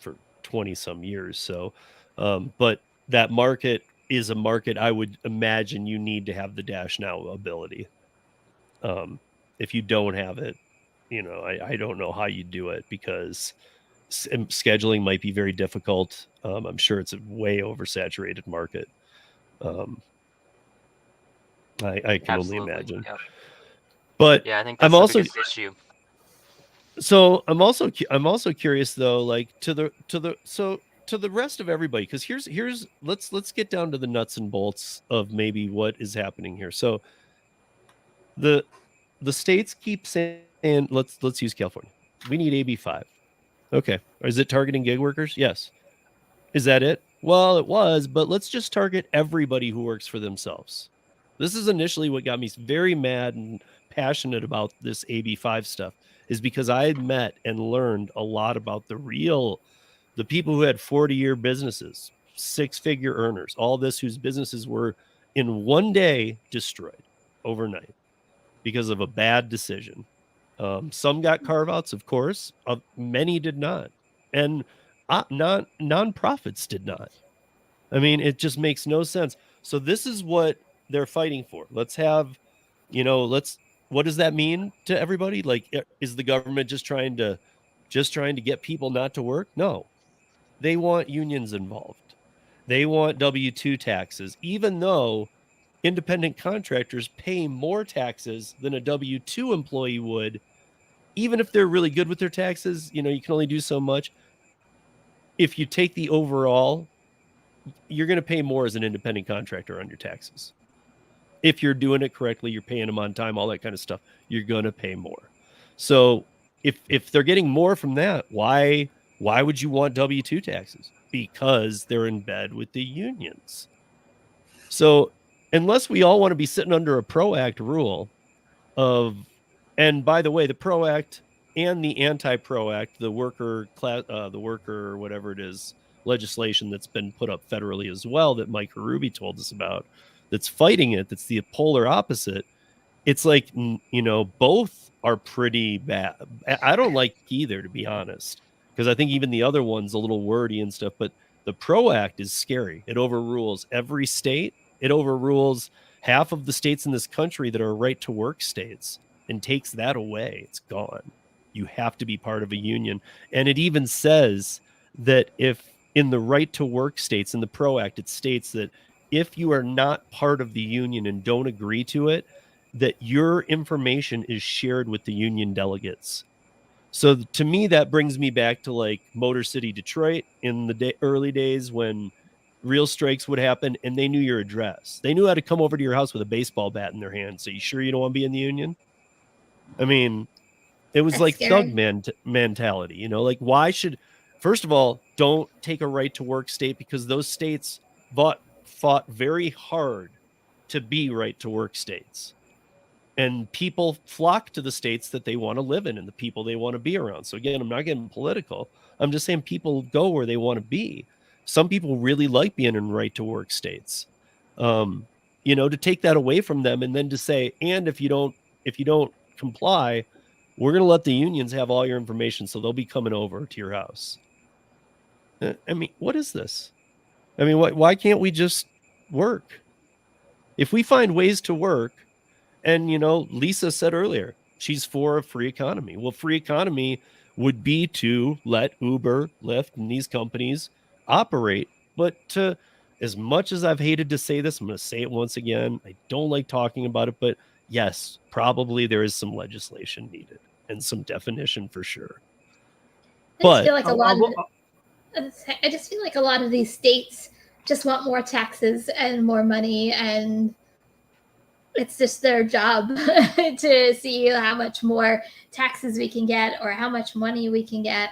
for 20 some years. So, but that market is a market I would imagine you need to have the Dash Now ability. If you don't have it, I don't know how you do it, because scheduling might be very difficult. I'm sure it's a way oversaturated market. I can Absolutely. only imagine. Yep. But yeah, I think that's the biggest issue. So I'm also curious though, like to the rest of everybody, because here's let's get down to the nuts and bolts of maybe what is happening here. So the states keep saying, let's use California. We need AB5. Okay. Is it targeting gig workers? Yes. Is that it? Well, it was, but let's just target everybody who works for themselves. This is initially what got me very mad and passionate about this AB5 stuff, is because I had met and learned a lot about the people who had 40-year businesses, 6-figure earners, all this, whose businesses were in one day destroyed overnight because of a bad decision. Some got carve outs, of course. Many did not. And nonprofits did not. I mean, it just makes no sense. So this is what they're fighting for. Let's have, what does that mean to everybody? Like, is the government just trying to get people not to work? No, they want unions involved. They want W-2 taxes, even though independent contractors pay more taxes than a W-2 employee would. Even if they're really good with their taxes, you can only do so much. If you take the overall, you're going to pay more as an independent contractor on your taxes. If you're doing it correctly, you're paying them on time, all that kind of stuff, you're going to pay more. So if they're getting more from that, why would you want W-2 taxes? Because they're in bed with the unions. So unless we all want to be sitting under a PRO Act rule of, and by the way, the PRO Act and the anti-PRO Act, the worker or whatever it is, legislation that's been put up federally as well, that Mike Ruby told us about, that's fighting it, that's the polar opposite. It's like, both are pretty bad. I don't like either, to be honest, because I think even the other one's a little wordy and stuff, but the PRO Act is scary. It overrules every state. It overrules half of the states in this country that are right to work states and takes that away. It's gone. You have to be part of a union. And it even says that if in the right to work states, in the PRO Act, it states that if you are not part of the union and don't agree to it, that your information is shared with the union delegates. So to me, that brings me back to like Motor City, Detroit in the early days when real strikes would happen and they knew your address. They knew how to come over to your house with a baseball bat in their hand. So you sure you don't want to be in the union? I mean, it was like scary. Thug mentality, like why should, first of all, don't take a right to work state, because those states fought very hard to be right to work states. And people flock to the states that they want to live in and the people they want to be around. So again, I'm not getting political. I'm just saying people go where they want to be. Some people really like being in right to work states. To take that away from them and then to say, and if you don't comply, we're going to let the unions have all your information, so they'll be coming over to your house. I mean, what is this? I mean, why can't we just work? If we find ways to work, and, Lisa said earlier, she's for a free economy. Well, free economy would be to let Uber, Lyft, and these companies operate. But as much as I've hated to say this, I'm going to say it once again. I don't like talking about it, but yes, probably there is some legislation needed and some definition for sure. I just feel like a lot of these states just want more taxes and more money, and it's just their job to see how much more taxes we can get or how much money we can get.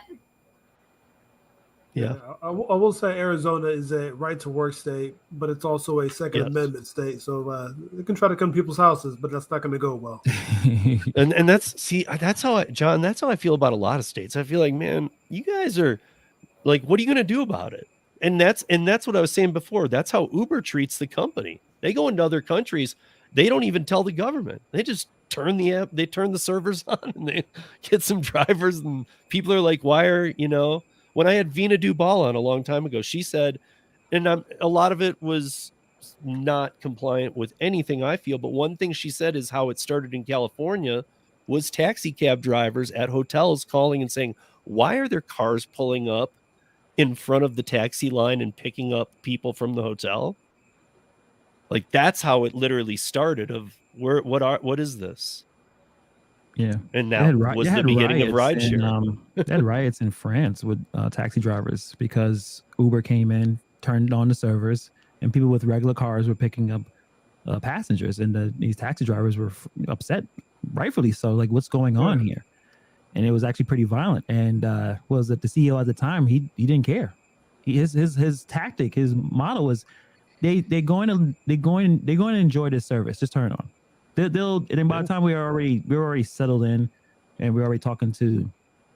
Yeah, I will say Arizona is a right to work state, but it's also a Second Amendment state. So they can try to come to people's houses, but that's not going to go well. and that's how John, that's how I feel about a lot of states. I feel like, man, you guys are like, what are you going to do about it? And that's what I was saying before. That's how Uber treats the company. They go into other countries. They don't even tell the government. They just turn the app, they turn the servers on, and they get some drivers, and people are like, why are, when I had Vina Dubal on a long time ago, she said, and a lot of it was not compliant with anything I feel, but one thing she said is how it started in California was taxi cab drivers at hotels calling and saying, why are there cars pulling up in front of the taxi line and picking up people from the hotel? Like, that's how it literally started of what is this? Yeah. And now was the beginning of rideshare. They had riots in France with taxi drivers because Uber came in, turned on the servers, and people with regular cars were picking up passengers, and these taxi drivers were upset, rightfully so. Like, what's going on here? And it was actually pretty violent. And was that the CEO at the time? He didn't care. His tactic, his model was, they're going to enjoy this service. Just turn it on. And then by the time we're already settled in, and we're already talking to,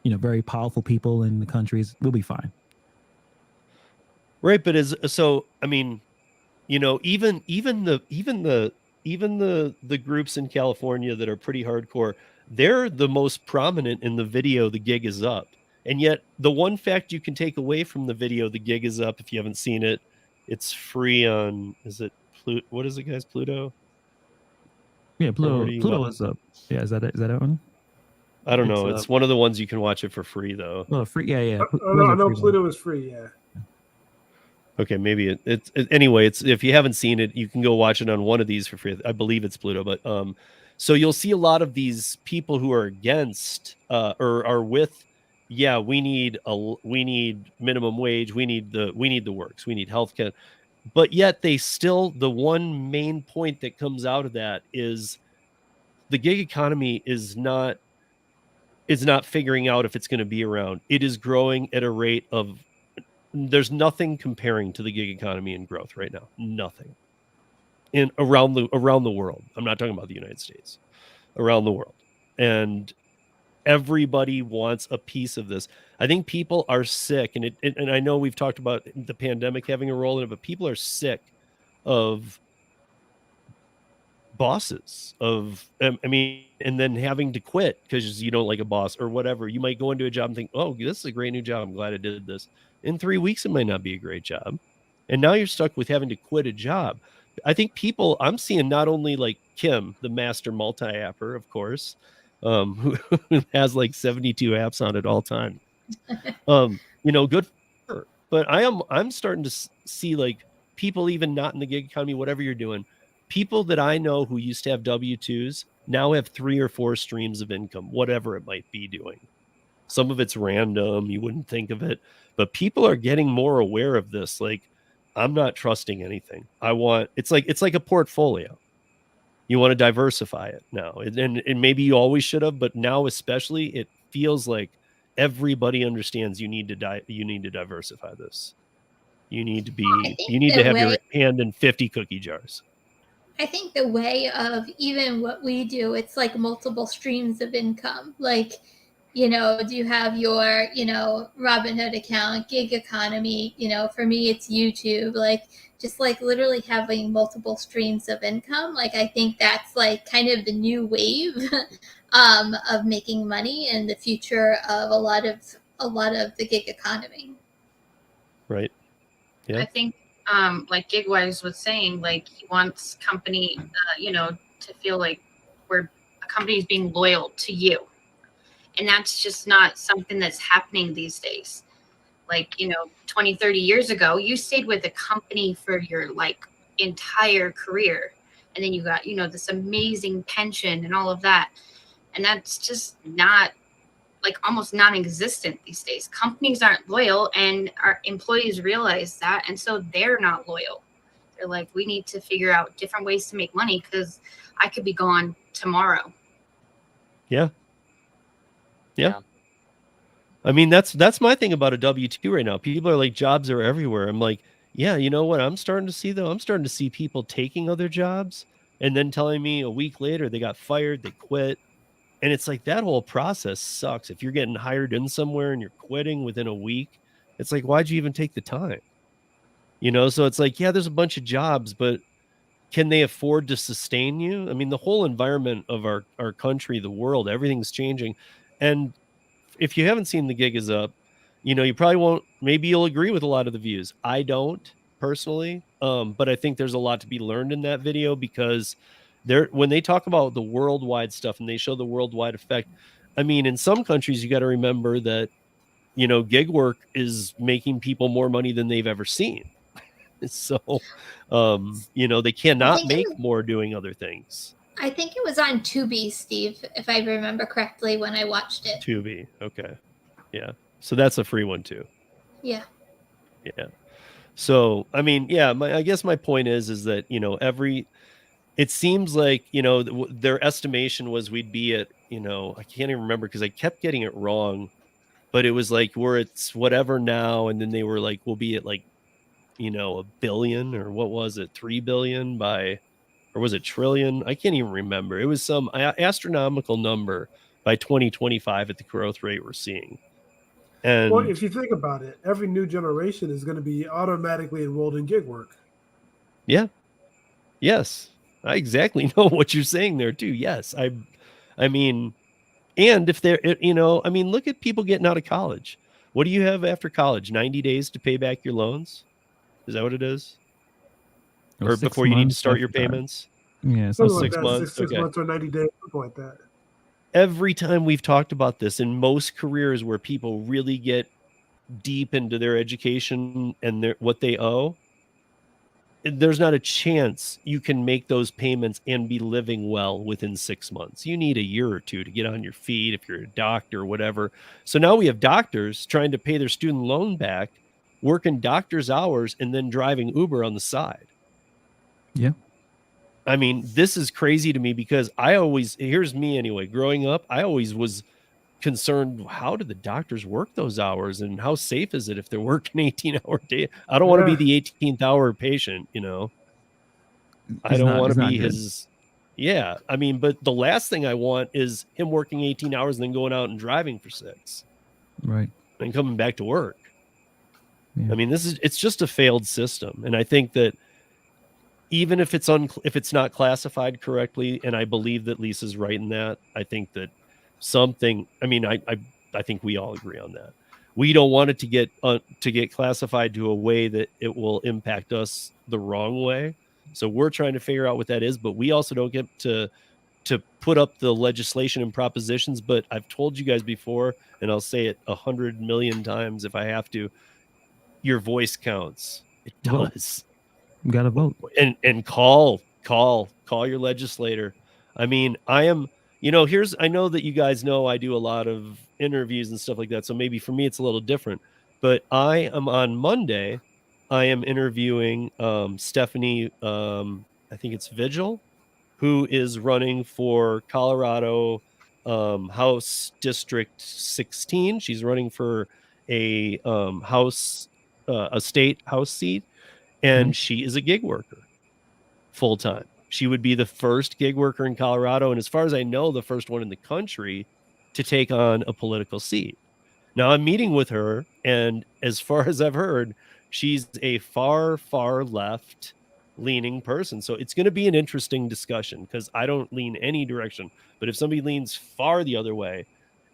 very powerful people in the countries, we'll be fine. Right, but I mean, even the groups in California that are pretty hardcore, they're the most prominent in the video. The gig is up. And yet the one fact you can take away from the video, the gig is up if you haven't seen it. It's free on, is it Pluto? What is it, guys? Pluto? Yeah, Pluto is up. Yeah, is that one? I don't know. It's one of the ones you can watch it for free though. Well, free, yeah. I know Pluto is free, yeah. Okay, maybe it's anyway. It's, if you haven't seen it, you can go watch it on one of these for free. I believe it's Pluto, but so you'll see a lot of these people who are against or are with, yeah, we need minimum wage, we need the works, we need healthcare, but yet they still, the one main point that comes out of that is the gig economy is not figuring out if it's going to be around. It is growing at a rate of, there's nothing comparing to the gig economy in growth right now. Nothing. In around the world. I'm not talking about the United States. Around the world. And everybody wants a piece of this. I think people are sick, and and I know we've talked about the pandemic having a role in it, but people are sick of bosses, of and then having to quit because you don't like a boss or whatever. You might go into a job and think, oh, this is a great new job, I'm glad I did this. In 3 weeks it might not be a great job, and now you're stuck with having to quit a job. I think people, I'm seeing not only like Kim, the master multi-apper, of course, who has like 72 apps on at all time, good for her. But I'm starting to see like people, even not in the gig economy, whatever you're doing, people that I know who used to have W-2s now have 3 or 4 streams of income, whatever it might be doing. Some of it's random, you wouldn't think of it, but people are getting more aware of this. Like, I'm not trusting anything. It's like a portfolio. You want to diversify it now. And maybe you always should have, but now especially it feels like everybody understands you need to diversify this. You need to have your hand in 50 cookie jars. I think the way of even what we do, it's like multiple streams of income. Like, do you have your, Robinhood account, gig economy, for me, it's YouTube, like just like literally having multiple streams of income. Like, I think that's like kind of the new wave of making money and the future of a lot of the gig economy. Right. Yeah. I think like GigwiZe was saying, like he wants company, to feel like a company is being loyal to you. And that's just not something that's happening these days. Like, 20, 30 years ago, you stayed with a company for your like entire career. And then you got, this amazing pension and all of that. And that's just not, like, almost non-existent these days. Companies aren't loyal, and our employees realize that, and so they're not loyal. They're like, we need to figure out different ways to make money because I could be gone tomorrow. Yeah. I mean, that's my thing about a W-2 right now. People are like, jobs are everywhere. I'm like, yeah, you know what I'm starting to see though? I'm starting to see people taking other jobs and then telling me a week later they got fired, they quit. And it's like, that whole process sucks. If you're getting hired in somewhere and you're quitting within a week, it's like, why'd you even take the time? So it's like, yeah, there's a bunch of jobs, but can they afford to sustain you? I mean, the whole environment of our country, the world, everything's changing. And if you haven't seen The Gig Is Up, you probably won't, maybe you'll agree with a lot of the views. I don't personally, but I think there's a lot to be learned in that video, because when they talk about the worldwide stuff and they show the worldwide effect, I mean, in some countries, you got to remember that, gig work is making people more money than they've ever seen. So, they cannot make more doing other things. I think it was on Tubi, Steve, if I remember correctly when I watched it. Tubi. Okay. Yeah. So that's a free one too. Yeah. Yeah. So, I mean, yeah, I guess my point is that, it seems like, their estimation was we'd be at, I can't even remember because I kept getting it wrong, but it was like, we're at whatever now. And then they were like, we'll be at like, $1 billion, or what was it? 3 billion or was it trillion? I can't even remember. It was some astronomical number by 2025 at the growth rate we're seeing. And well, if you think about it, every new generation is going to be automatically enrolled in gig work. Yeah. Yes. I exactly know what you're saying there too. Yes. I mean, And if they're, I mean, look at people getting out of college. What do you have after college? 90 days to pay back your loans? Is that what it is? Or before you need to start your payments? Yeah, so something like 6 that. months. Six Okay. months or 90 days, something like that. Every time we've talked about this, in most careers where people really get deep into their education and what they owe, there's not a chance you can make those payments and be living well within 6 months. You need a year or two to get on your feet if you're a doctor or whatever. So now we have doctors trying to pay their student loan back, working doctor's hours, and then driving Uber on the side. Yeah. I mean, this is crazy to me because here's me anyway, growing up, I always was concerned, how do the doctors work those hours and how safe is it if they're working 18-hour day? I don't want to be the 18th hour patient, I don't want to be his. Yeah. I mean, but the last thing I want is him working 18 hours and then going out and driving for 6. Right. And coming back to work. Yeah. I mean, it's just a failed system. And I think that even if it's not classified correctly, and I believe that Lisa's right in that, I think that I think we all agree on that. We don't want it to get classified to a way that it will impact us the wrong way. So we're trying to figure out what that is, but we also don't get to put up the legislation and propositions. But I've told you guys before, and I'll say it 100 million times if I have to, your voice counts. It does. You gotta vote. And call your legislator. I mean, I know that you guys know I do a lot of interviews and stuff like that. So maybe for me it's a little different. But I am on Monday, I am interviewing Stephanie, I think it's Vigil, who is running for Colorado House District 16. She's running for a state house seat. And she is a gig worker full time. She would be the first gig worker in Colorado. And as far as I know, the first one in the country to take on a political seat. Now I'm meeting with her. And as far as I've heard, she's a far, far left leaning person. So it's going to be an interesting discussion because I don't lean any direction. But if somebody leans far the other way.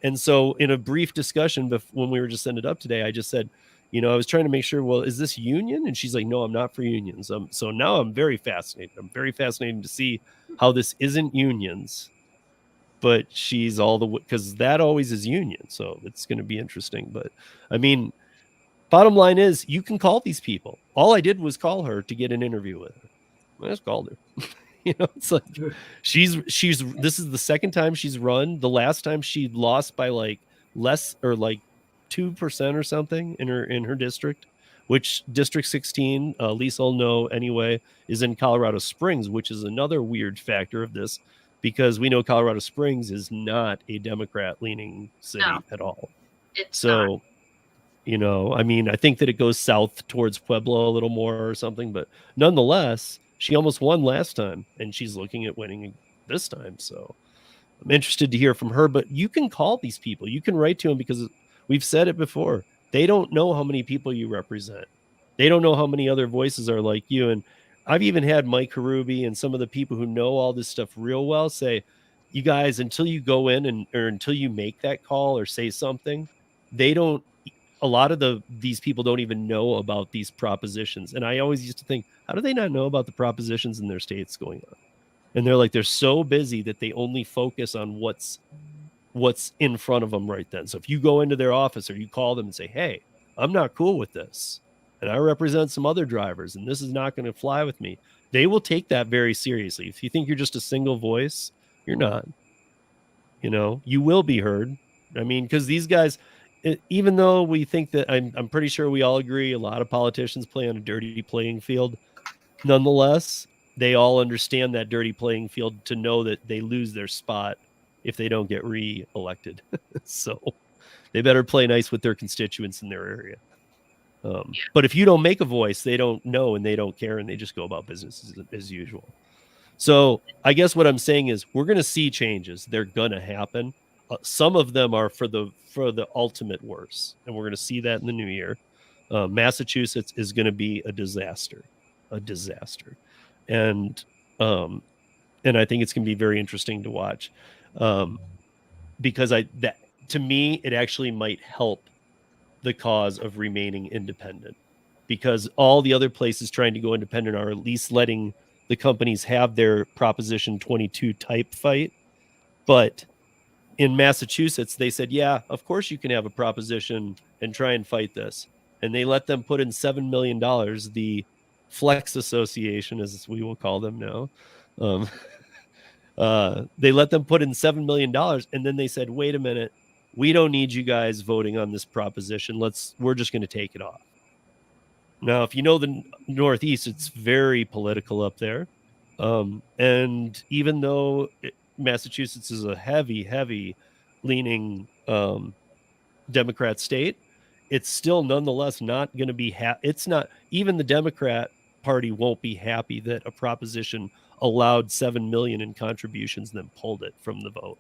And so in a brief discussion when we were just sending it up today, I just said, I was trying to make sure, well, is this union? And she's like, no, I'm not for unions. So now I'm very fascinated. I'm very fascinated to see how this isn't unions, but she's because that always is union. So it's going to be interesting. But I mean, bottom line is you can call these people. All I did was call her to get an interview with her. I just called her. It's like she's this is the second time she's run. The last time she lost by like less or like 2% or something in her district, which District 16, Lisa will know anyway, is in Colorado Springs, which is another weird factor of this because we know Colorado Springs is not a Democrat leaning city at all. It's not. I mean, I think that it goes south towards Pueblo a little more or something, but nonetheless, she almost won last time and she's looking at winning this time. So I'm interested to hear from her, but you can call these people. You can write to them because we've said it before. They don't know how many people you represent. They don't know how many other voices are like you. And I've even had Mike Harubi and some of the people who know all this stuff real well say, you guys, until you go in or until you make that call or say something, a lot of these people don't even know about these propositions. And I always used to think, how do they not know about the propositions in their states going on? And they're like, they're so busy that they only focus on what's in front of them right then. So if you go into their office or you call them and say, hey, I'm not cool with this, and I represent some other drivers, and this is not going to fly with me, they will take that very seriously. If you think you're just a single voice, you're not. You will be heard. I mean, because these guys, even though we think that I'm pretty sure we all agree a lot of politicians play on a dirty playing field, nonetheless, they all understand that dirty playing field to know that they lose their spot if they don't get re-elected. So they better play nice with their constituents in their area. But if you don't make a voice, they don't know and they don't care and they just go about business as usual. So I guess what I'm saying is we're going to see changes. They're going to happen. Some of them are for the ultimate worse, and we're going to see that in the new year. Massachusetts is going to be a disaster, and I think it's going to be very interesting to watch. because to me, it actually might help the cause of remaining independent, because all the other places trying to go independent are at least letting the companies have their Proposition 22 type fight. But in Massachusetts, they said, yeah, of course you can have a proposition and try and fight this. And they let them put in $7 million, the Flex Association, as we will call them now. They let them put in $7 million. And then they said, wait a minute, we don't need you guys voting on this proposition. We're just going to take it off. Now, if you know the Northeast, it's very political up there. And even though Massachusetts is a heavy leaning Democrat state, it's still nonetheless not going to be it's not, even the Democrat Party won't be happy that a proposition allowed $7 million in contributions and then pulled it from the vote.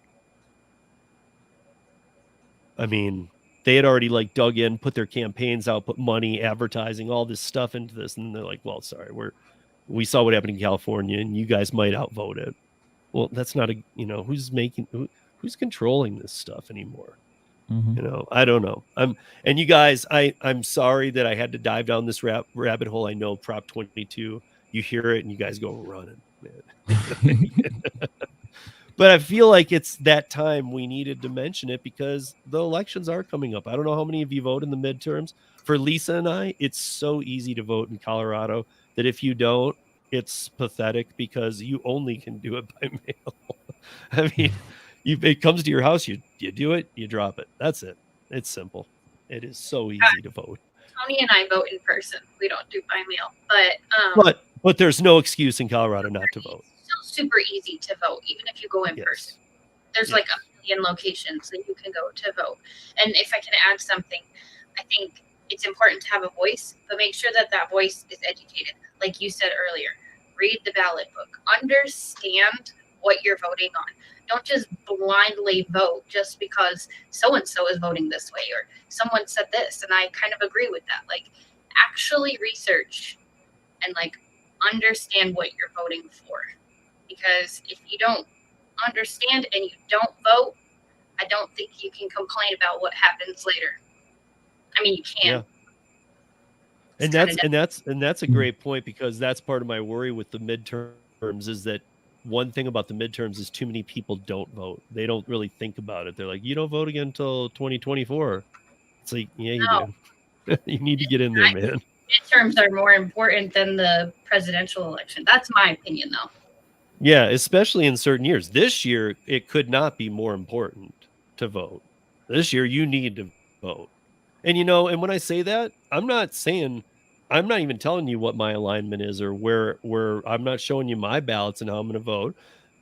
I mean, they had already like dug in, put their campaigns out, put money, advertising, all this stuff into this, and they're like, well, sorry, we saw what happened in California and you guys might outvote it. Well, that's not who's controlling this stuff anymore? Mm-hmm. I don't know. And you guys, I'm sorry that I had to dive down this rabbit hole. I know Prop 22, you hear it and you guys go running, man. But I feel like it's that time we needed to mention it because the elections are coming up. I don't know how many of you vote in the midterms. For Lisa and I, it's so easy to vote in Colorado that if you don't, it's pathetic because you only can do it by mail. I mean, it comes to your house, you do it, you drop it. That's it. It's simple. It is so easy to vote. Tony and I vote in person. We don't do by mail, but there's no excuse in Colorado not to vote. It's still super easy to vote, even if you go in person. There's like 1 million locations that you can go to vote. And if I can add something, I think it's important to have a voice, but make sure that voice is educated. Like you said earlier, read the ballot book, understand what you're voting on. Don't just blindly vote just because so-and-so is voting this way or someone said this. And I kind of agree with that. Like, actually research and like understand what you're voting for. Because if you don't understand and you don't vote, I don't think you can complain about what happens later. I mean, you can. Yeah. And that's a great point, because that's part of my worry with the midterms is that one thing about the midterms is too many people don't vote. They don't really think about it. They're like, you don't vote again until 2024. It's like, yeah, you do. You need to get in there, man. Midterms are more important than the presidential election. That's my opinion, though. Yeah, especially in certain years. This year, it could not be more important to vote. This year, you need to vote. And, and when I say that, I'm not even telling you what my alignment is or where I'm not showing you my ballots and how I'm going to vote.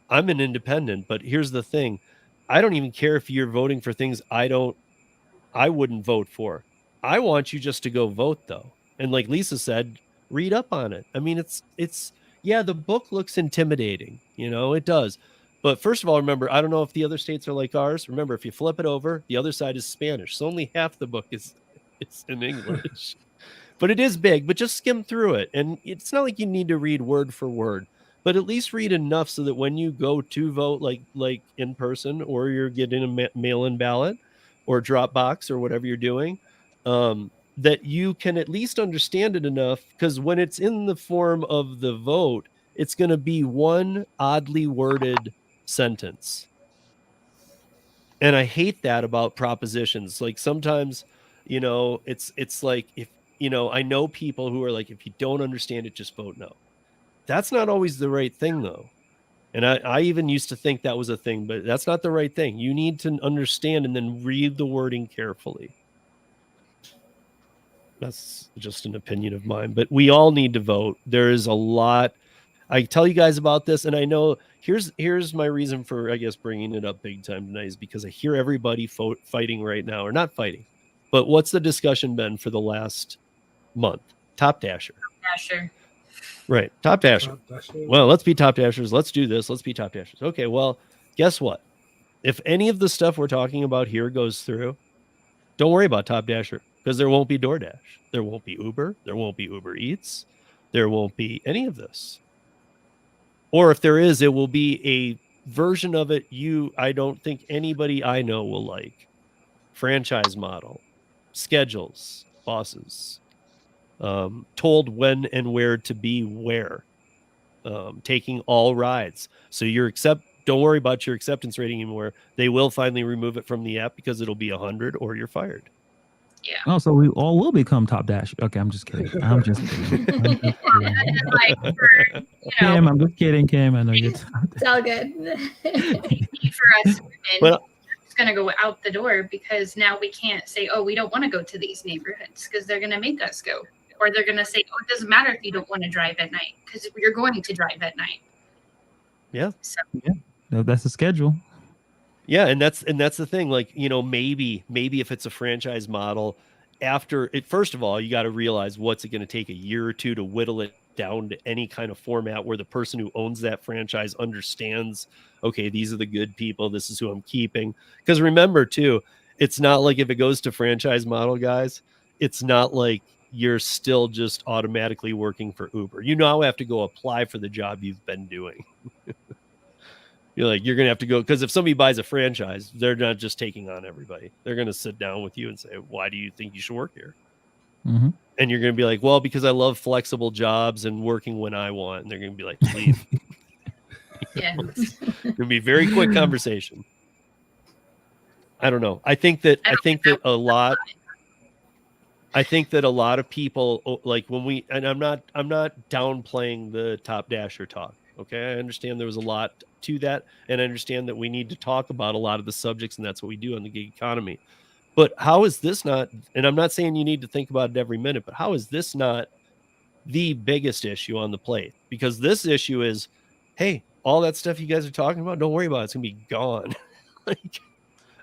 I'm an independent, but here's the thing. I don't even care if you're voting for things I wouldn't vote for. I want you just to go vote, though. And like Lisa said, read up on it. I mean, it's yeah, the book looks intimidating, it does. But first of all, remember, I don't know if the other states are like ours. Remember, if you flip it over, the other side is Spanish. So only half the book is in English. But it is big, but just skim through it. And it's not like you need to read word for word, but at least read enough so that when you go to vote, like in person, or you're getting a mail-in ballot or Dropbox or whatever you're doing, that you can at least understand it enough, because when it's in the form of the vote, it's going to be one oddly worded sentence. And I hate that about propositions. Like sometimes, it's like if, I know people who are like, if you don't understand it, just vote no. That's not always the right thing, though. And I even used to think that was a thing, but that's not the right thing. You need to understand and then read the wording carefully. That's just an opinion of mine, but we all need to vote. There is a lot. I tell you guys about this, and I know here's my reason for, I guess, bringing it up big time tonight is because I hear everybody fighting right now, or not fighting, but what's the discussion been for the last month? Top Dasher. Right. Top Dasher. Well, let's be Top Dashers. Let's do this. Let's be Top Dashers. Okay. Well, guess what? If any of the stuff we're talking about here goes through, don't worry about Top Dasher, because there won't be DoorDash. There won't be Uber. There won't be Uber Eats. There won't be any of this. Or if there is, it will be a version of it I don't think anybody I know will like. Franchise model, schedules, bosses, told when and where to be where, taking all rides. So don't worry about your acceptance rating anymore. They will finally remove it from the app because it'll be 100 or you're fired. Yeah. Oh, so we all will become top dash. Okay, I'm just kidding. I'm just kidding. And like for, Kim, I'm just kidding, Kim. I know you're. It's all good. for us women, Well, it's going to go out the door because now we can't say, oh, we don't want to go to these neighborhoods because they're going to make us go. Or they're going to say, oh, it doesn't matter if you don't want to drive at night because you're going to drive at night. Yeah. So. Yeah, no, that's the schedule. Yeah, and that's the thing. Like, maybe if it's a franchise model, after it, first of all, you got to realize what's it going to take a year or two to whittle it down to any kind of format where the person who owns that franchise understands, okay, these are the good people, this is who I'm keeping. Because remember too, it's not like if it goes to franchise model, guys, it's not like you're still just automatically working for Uber. You now have to go apply for the job you've been doing. You're going to have to go, because if somebody buys a franchise, they're not just taking on everybody. They're going to sit down with you and say, why do you think you should work here? Mm-hmm. And you're going to be like, well, because I love flexible jobs and working when I want. And they're going to be like, leave. Yeah. It's going to be a very quick conversation. I don't know. I think that a lot of people, like when we, and I'm not downplaying the Top Dasher talk. Okay. I understand there was a lot to that. And I understand that we need to talk about a lot of the subjects, and that's what we do on the gig economy. But how is this not, and I'm not saying you need to think about it every minute, but how is this not the biggest issue on the plate? Because this issue is, hey, all that stuff you guys are talking about, don't worry about it. It's going to be gone. Like,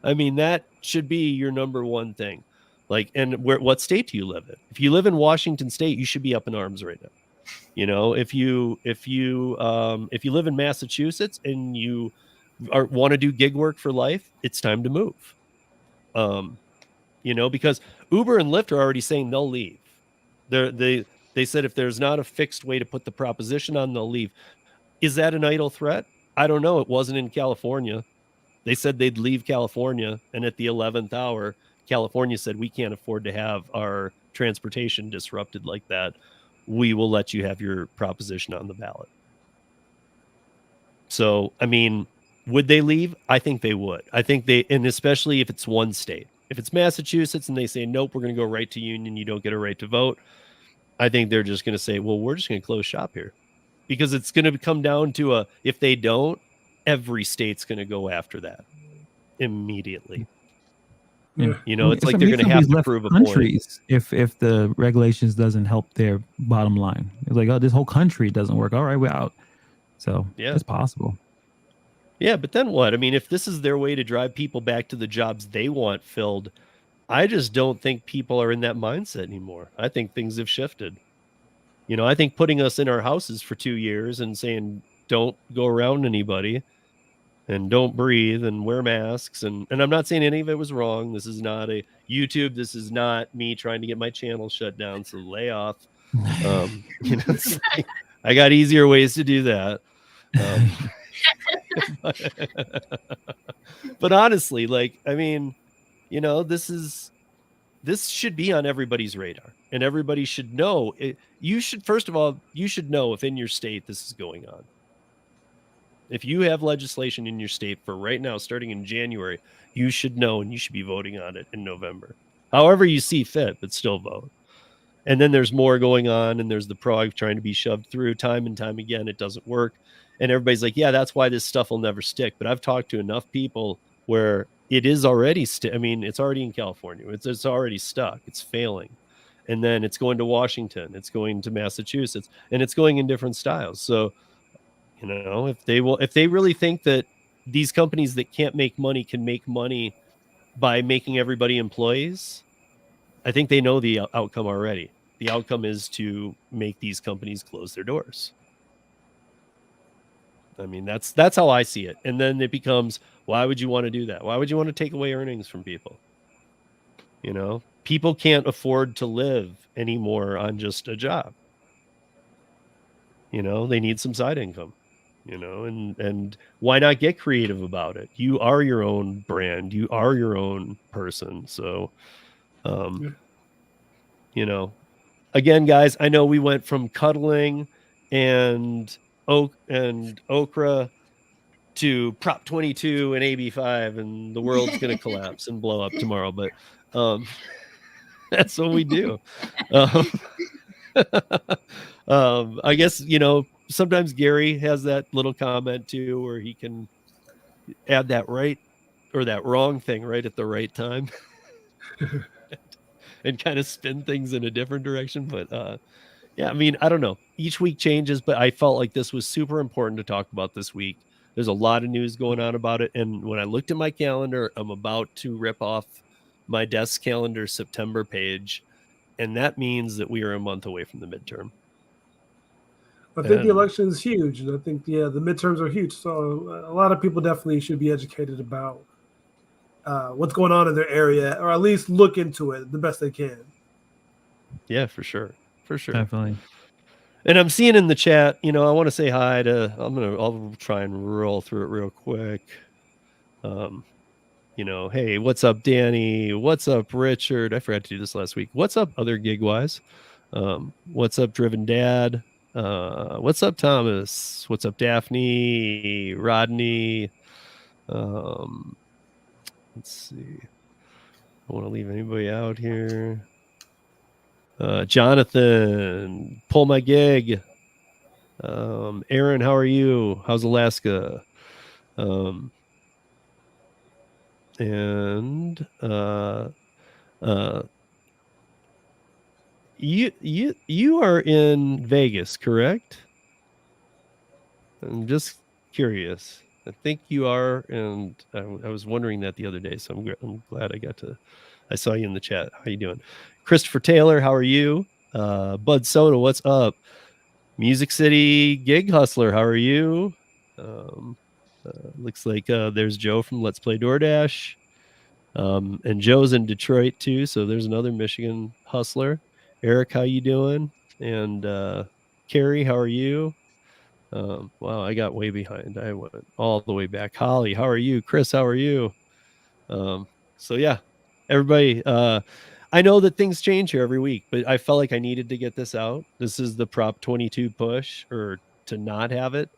I mean, that should be your number one thing. Like, and what state do you live in? If you live in Washington State, you should be up in arms right now. If you live in Massachusetts and you want to do gig work for life, it's time to move. Because Uber and Lyft are already saying they'll leave. They said if there's not a fixed way to put the proposition on, they'll leave. Is that an idle threat? I don't know. It wasn't in California. They said they'd leave California, and at the 11th hour, California said, we can't afford to have our transportation disrupted like that. We will let you have your proposition on the ballot. So, I mean, would they leave? I think they would. I think and especially if it's one state. If it's Massachusetts and they say, nope, we're going to go right to union, you don't get a right to vote, I think they're just going to say, well, we're just going to close shop here. Because it's going to come down to if they don't, every state's going to go after that immediately. Yeah. It's like they're going to have to prove a point. If the regulations doesn't help their bottom line. It's like, oh, this whole country doesn't work. All right, we're out. So yeah, it's possible. Yeah, but then what? I mean, if this is their way to drive people back to the jobs they want filled, I just don't think people are in that mindset anymore. I think things have shifted. I think putting us in our houses for 2 years and saying, don't go around anybody and don't breathe and wear masks. And I'm not saying any of it was wrong. This is not a YouTube. This is not me trying to get my channel shut down. So lay off. I got easier ways to do that. But honestly, like, I mean, this should be on everybody's radar, and everybody should know. First of all, you should know if in your state this is going on. If you have legislation in your state for right now, starting in January, you should know, and you should be voting on it in November. However you see fit, but still vote. And then there's more going on, and there's the PROG trying to be shoved through time and time again. It doesn't work. And everybody's like, yeah, that's why this stuff will never stick. But I've talked to enough people where it is already it's already in California. It's already stuck. It's failing. And then it's going to Washington. It's going to Massachusetts. And it's going in different styles. So, if they really think that these companies that can't make money can make money by making everybody employees, I think they know the outcome already. The outcome is to make these companies close their doors. I mean, that's how I see it. And then it becomes, why would you want to do that? Why would you want to take away earnings from people? People can't afford to live anymore on just a job. They need some side income. you know, and why not get creative about it? You are your own brand, you are your own person. So, you know, again, guys, I know we went from cuddling and okra to Prop 22 and AB5, and the world's going to collapse and blow up tomorrow. But that's what we do. I guess, you know, sometimes Gary has that little comment too, where he can add that right or that wrong thing right at the right time and kind of spin things in a different direction. But yeah, I mean, I don't know. Each week changes, but I felt like this was super important to talk about this week. There's a lot of news going on about it. And when I looked at my calendar, I'm about to rip off my desk calendar September page. And that means that we are a month away from the midterm. I think the election is huge. And I think, the midterms are huge. So a lot of people definitely should be educated about what's going on in their area, or at least look into it the best they can. Yeah, for sure. For sure. Definitely. And I'm seeing in the chat, you know, I want to say hi to, I'll try and roll through it real quick. You know, hey, what's up, Danny? What's up, Richard? I forgot to do this last week. What's up, other GigwiZe? What's up, Driven Dad? What's up, Thomas? What's up, Daphne? Rodney? Let's see. I don't want to leave anybody out here. Jonathan, pull my gig. Aaron, how are you? How's Alaska? And you are in Vegas, correct? I'm just curious. I think you are, and I was wondering that the other day, so I'm glad I saw you in the chat. How you doing? Christopher Taylor, how are you? Bud Soda, what's up? Music City Gig Hustler, how are you? Looks like there's Joe from Let's Play DoorDash. And Joe's in Detroit too, so there's another Michigan hustler. Eric, how you doing? And Carrie, how are you? Wow, I got way behind. I went all the way back. Holly, how are you? Chris, how are you? So yeah, everybody, I know that things change here every week, but I felt like I needed to get this out. This is the Prop 22 push, or to not have it.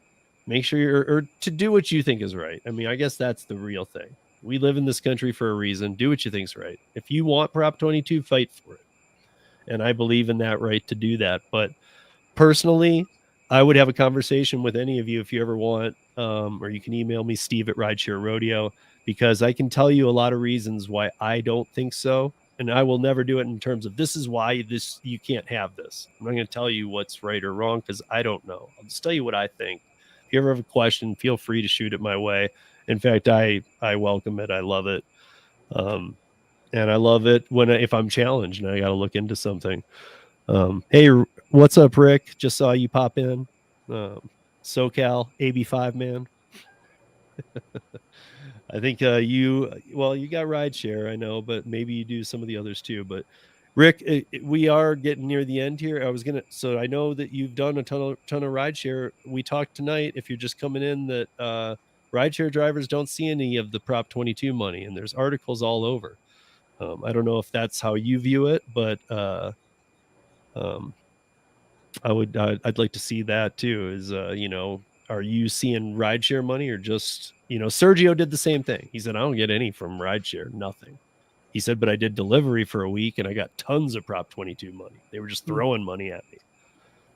Make sure or to do what you think is right. I mean, I guess that's the real thing. We live in this country for a reason. Do what you think's right. If you want Prop 22, fight for it. And I believe in that right to do that. But personally, I would have a conversation with any of you if you ever want, or you can email me, Steve at Rideshare Rodeo, because I can tell you a lot of reasons why I don't think so. And I will never do it in terms of this is why you can't have this. I'm not going to tell you what's right or wrong because I don't know. I'll just tell you what I think. If you ever have a question, feel free to shoot it my way. In fact, I welcome it. I love it. And I love it if I'm challenged and I got to look into something. Hey, what's up, Rick? Just saw you pop in. SoCal AB5 man. I think you got Rideshare, I know, but maybe you do some of the others too. But Rick, we are getting near the end here. So I know that you've done a ton of Rideshare. We talked tonight, if you're just coming in, that Rideshare drivers don't see any of the Prop 22 money, and there's articles all over. I don't know if that's how you view it, but I'd like to see that too. Is are you seeing Rideshare money, or just, Sergio did the same thing. He said, I don't get any from Rideshare, nothing. He said, but I did delivery for a week and I got tons of Prop 22 money. They were just throwing money at me.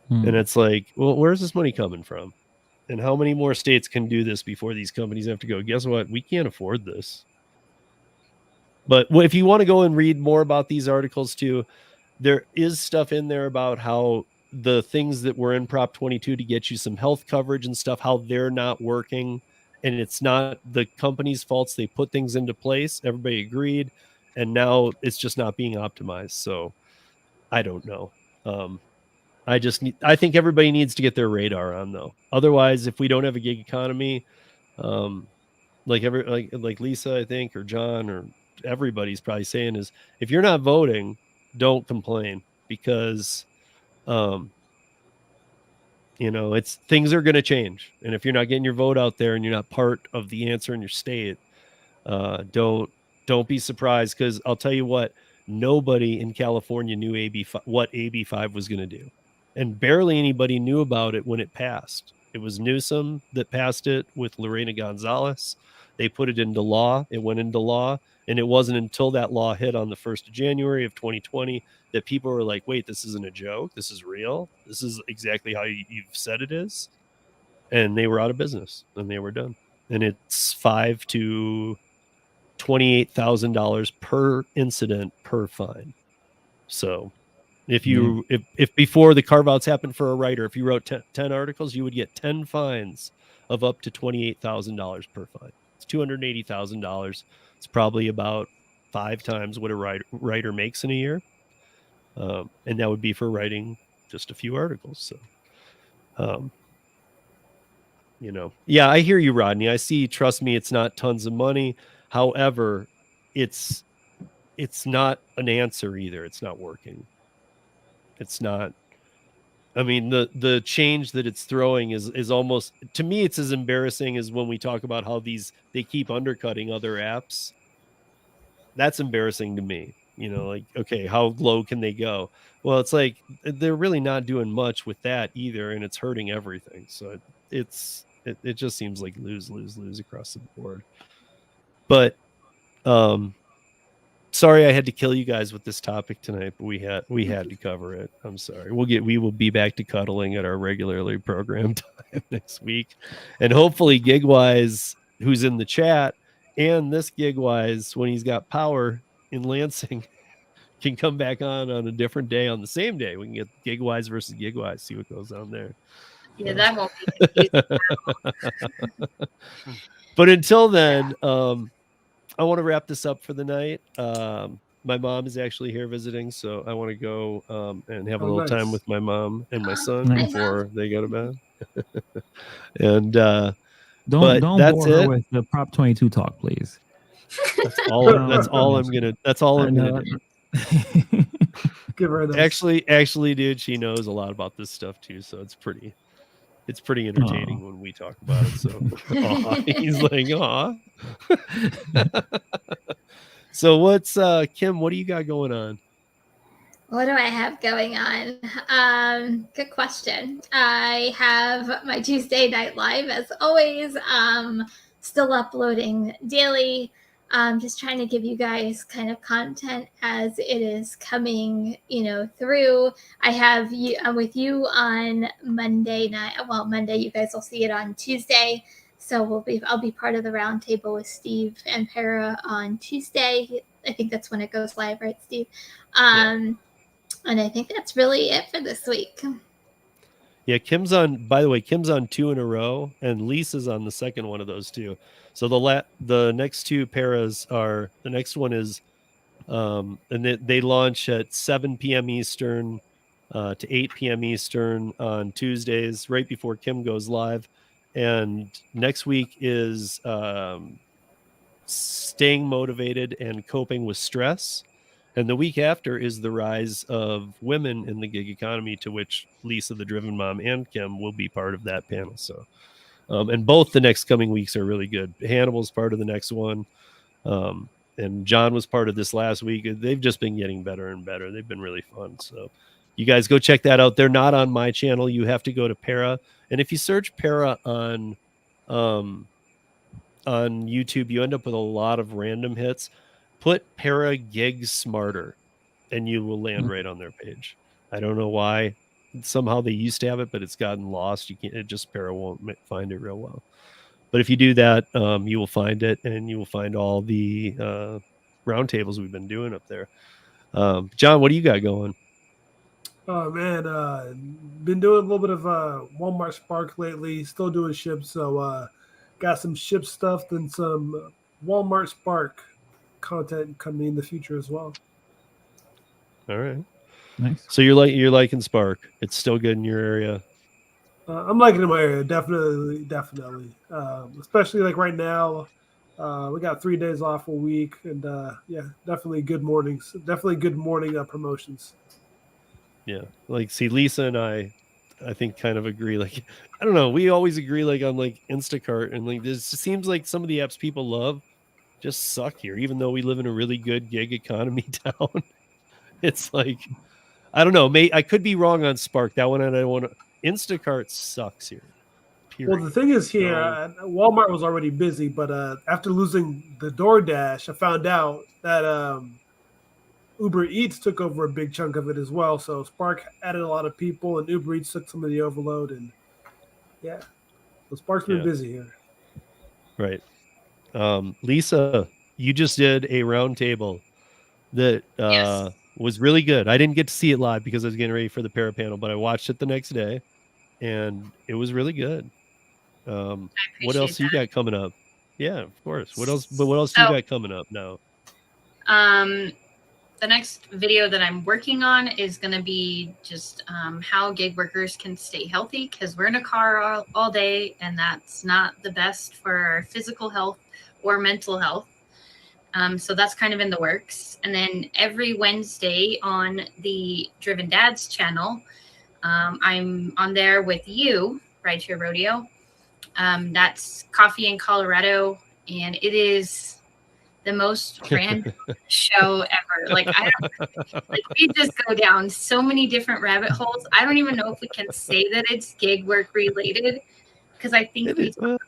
And it's like, well, where's this money coming from? And how many more states can do this before these companies have to go, guess what? We can't afford this. But if you want to go and read more about these articles too, there is stuff in there about how the things that were in Prop 22 to get you some health coverage and stuff, how they're not working. And it's not the company's faults. They put things into place. Everybody agreed. And now it's just not being optimized. So I don't know. I think everybody needs to get their radar on, though. Otherwise, if we don't have a gig economy, like Lisa, I think, or John, or everybody's probably saying, is if you're not voting, don't complain, because it's things are going to change. And if you're not getting your vote out there and you're not part of the answer in your state, don't be surprised, because I'll tell you what, nobody in California knew what AB 5 was going to do, and barely anybody knew about it when it passed. It was Newsom that passed it with Lorena Gonzalez. They put it into law. It went into law, and it wasn't until that law hit on the 1st of January of 2020 that people were like, wait, this isn't a joke. This is real. This is exactly how you've said it is. And they were out of business, and they were done. And it's $5,000 to $28,000 per incident per fine. So if you if before the carve outs happened for a writer, if you wrote 10 articles, you would get 10 fines of up to $28,000 per fine. It's $280,000. It's probably about 5 times what a writer makes in a year, and that would be for writing just a few articles. So yeah, I hear you, Rodney. I see. Trust me, it's not tons of money. However, it's not an answer either. It's not working. It's not. I mean, the change that it's throwing is almost, to me, it's as embarrassing as when we talk about how they keep undercutting other apps. That's embarrassing to me. Like, okay, how low can they go? Well, it's like they're really not doing much with that either, and it's hurting everything. So it just seems like lose across the board. But sorry I had to kill you guys with this topic tonight, but we had to cover it. I'm sorry. We will be back to cuddling at our regularly programmed time next week. And hopefully GigwiZe, who's in the chat, and this GigwiZe, when he's got power in Lansing, can come back on a different day, on the same day. We can get GigwiZe versus GigwiZe, see what goes on there. Yeah, that won't be confusing. But until then, I want to wrap this up for the night. My mom is actually here visiting, so I want to go and have a little time with my mom and my son before they go to bed. And don't bore her with the Prop 22 talk, please. That's all I'm gonna do. Give her a actually, dude, she knows a lot about this stuff too, so it's pretty entertaining when we talk about it. So he's like, aw. So what's Kim, what do you got going on? What do I have going on? Good question. I have my Tuesday night live as always. Still uploading daily. Just trying to give you guys kind of content as it is coming, through. I have you. I'm with you on Monday night. Well, Monday, you guys will see it on Tuesday. So I'll be part of the roundtable with Steve and Para on Tuesday. I think that's when it goes live, right, Steve? And I think that's really it for this week. Yeah, by the way, Kim's on 2 in a row, and Lisa's on the second one of those 2. So the next 2 paras are, the next one is, and they launch at 7 p.m. Eastern to 8 p.m. Eastern on Tuesdays, right before Kim goes live. And next week is staying motivated and coping with stress. And the week after is the rise of women in the gig economy, to which Lisa, the Driven Mom, and Kim will be part of that panel. So, and both the next coming weeks are really good. Hannibal's part of the next one. And John was part of this last week. They've just been getting better and better. They've been really fun. So you guys go check that out. They're not on my channel. You have to go to Para. And if you search Para on YouTube, you end up with a lot of random hits. Put Para Gig Smarter, and you will land right on their page. I don't know why. Somehow they used to have it, but it's gotten lost. Para won't find it real well. But if you do that, you will find it, and you will find all the roundtables we've been doing up there. John, what do you got going? Oh man, been doing a little bit of Walmart Spark lately. Still doing ships, so got some ship stuff and some Walmart Spark content coming in the future as well. All right, nice. So you're liking Spark? It's still good in your area. I'm liking it in my area, definitely. Especially like right now, we got 3 days off a week, and definitely good mornings. Definitely good morning promotions. Yeah, like see, Lisa and I I think kind of agree. Like, I don't know. We always agree like on like Instacart and like this seems like some of the apps people love just suck here, even though we live in a really good gig economy town. It's like, I don't know. I could be wrong on Spark. That one I don't want to. Instacart sucks here. Period. Well, the thing is here, Walmart was already busy, but after losing the DoorDash, I found out that Uber Eats took over a big chunk of it as well. So Spark added a lot of people, and Uber Eats took some of the overload. And yeah, so Spark's been busy here. Right. Lisa, you just did a roundtable that was really good. I didn't get to see it live because I was getting ready for the para panel, but I watched it the next day, and it was really good. What else you got coming up? Yeah, of course. What else? But what else you got coming up now? The next video that I'm working on is going to be just how gig workers can stay healthy, because we're in a car all day, and that's not the best for our physical health or mental health. So that's kind of in the works. And then every Wednesday on the Driven Dads channel, I'm on there with you, Rideshare Rodeo. That's coffee in Colorado, and it is the most random show ever. Like, we just go down so many different rabbit holes. I don't even know if we can say that it's gig work related, because I think we talk about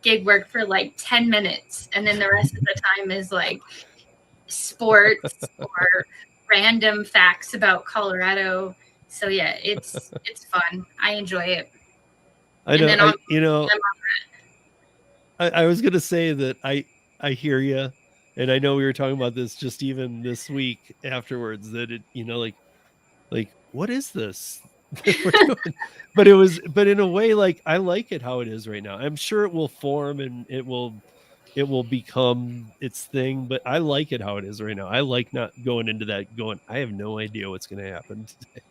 gig work for like 10 minutes, and then the rest of the time is like sports or random facts about Colorado. So yeah, it's fun. I enjoy it. I know. I was gonna say that I hear you, and I know we were talking about this just even this week afterwards, that it, like what is this we're doing? But in a way, like, I like it how it is right now. I'm sure it will form and it will become its thing, but I like it how it is right now. I like not going into that going, I have no idea what's going to happen today.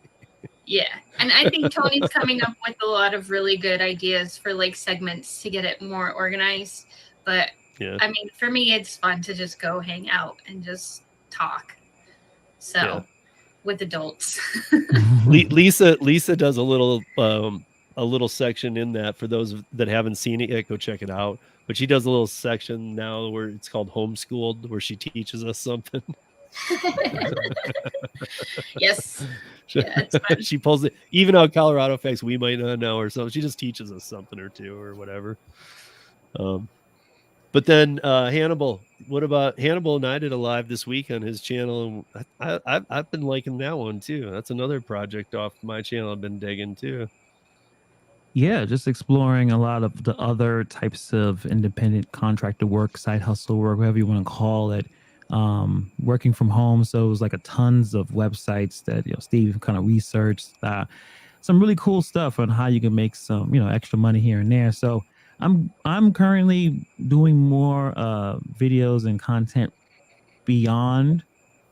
Yeah. And I think Tony's coming up with a lot of really good ideas for like segments to get it more organized. But yeah, I mean, for me, it's fun to just go hang out and just talk. So with adults. Lisa does a little section in that. For those that haven't seen it yet, go check it out. But she does a little section now where it's called Homeschooled, where she teaches us something. Yes. Yeah, it's fun. She pulls it even out Colorado facts we might not know or something. She just teaches us something or two or whatever. But then Hannibal, what about Hannibal? And I did a live this week on his channel, and I've been liking that one too. That's another project off my channel I've been digging too. Yeah, just exploring a lot of the other types of independent contractor work, side hustle work, whatever you want to call it. Working from home, so it was like a tons of websites that Steve kind of researched. Some really cool stuff on how you can make some extra money here and there. So I'm currently doing more videos and content beyond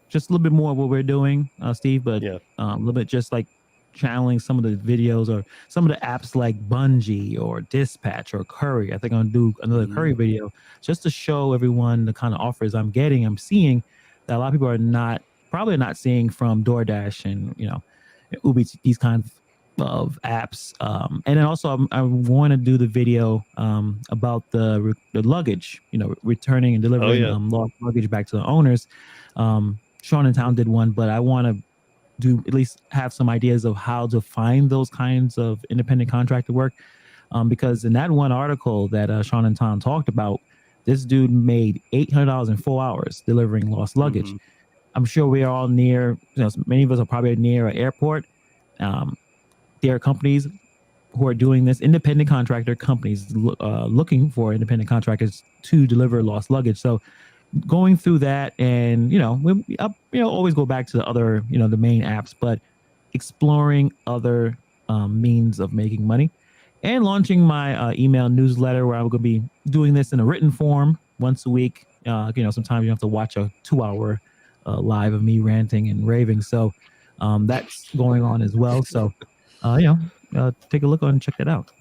just a little bit more of what we're doing, Steve, but a little bit just like channeling some of the videos or some of the apps like Bungie or Dispatch or Curry. I think I'm gonna do another Curry video just to show everyone the kind of offers I'm seeing that a lot of people are probably not seeing from DoorDash and Uber Eats, these kinds of apps. And then also I want to do the video about the luggage, returning and delivering lost luggage back to the owners. Sean in Town did one, but I want to do at least have some ideas of how to find those kinds of independent contractor work. Because in that one article that Sean and Tom talked about, this dude made $800 in 4 hours delivering lost luggage. I'm sure we are all near, many of us are probably near an airport. There are companies who are doing this, independent contractor companies looking for independent contractors to deliver lost luggage. So going through that, and we always go back to the other the main apps, but exploring other means of making money, and launching my email newsletter where I'm going to be doing this in a written form once a week. Sometimes you have to watch a 2-hour live of me ranting and raving, so that's going on as well. So take a look on and check that out.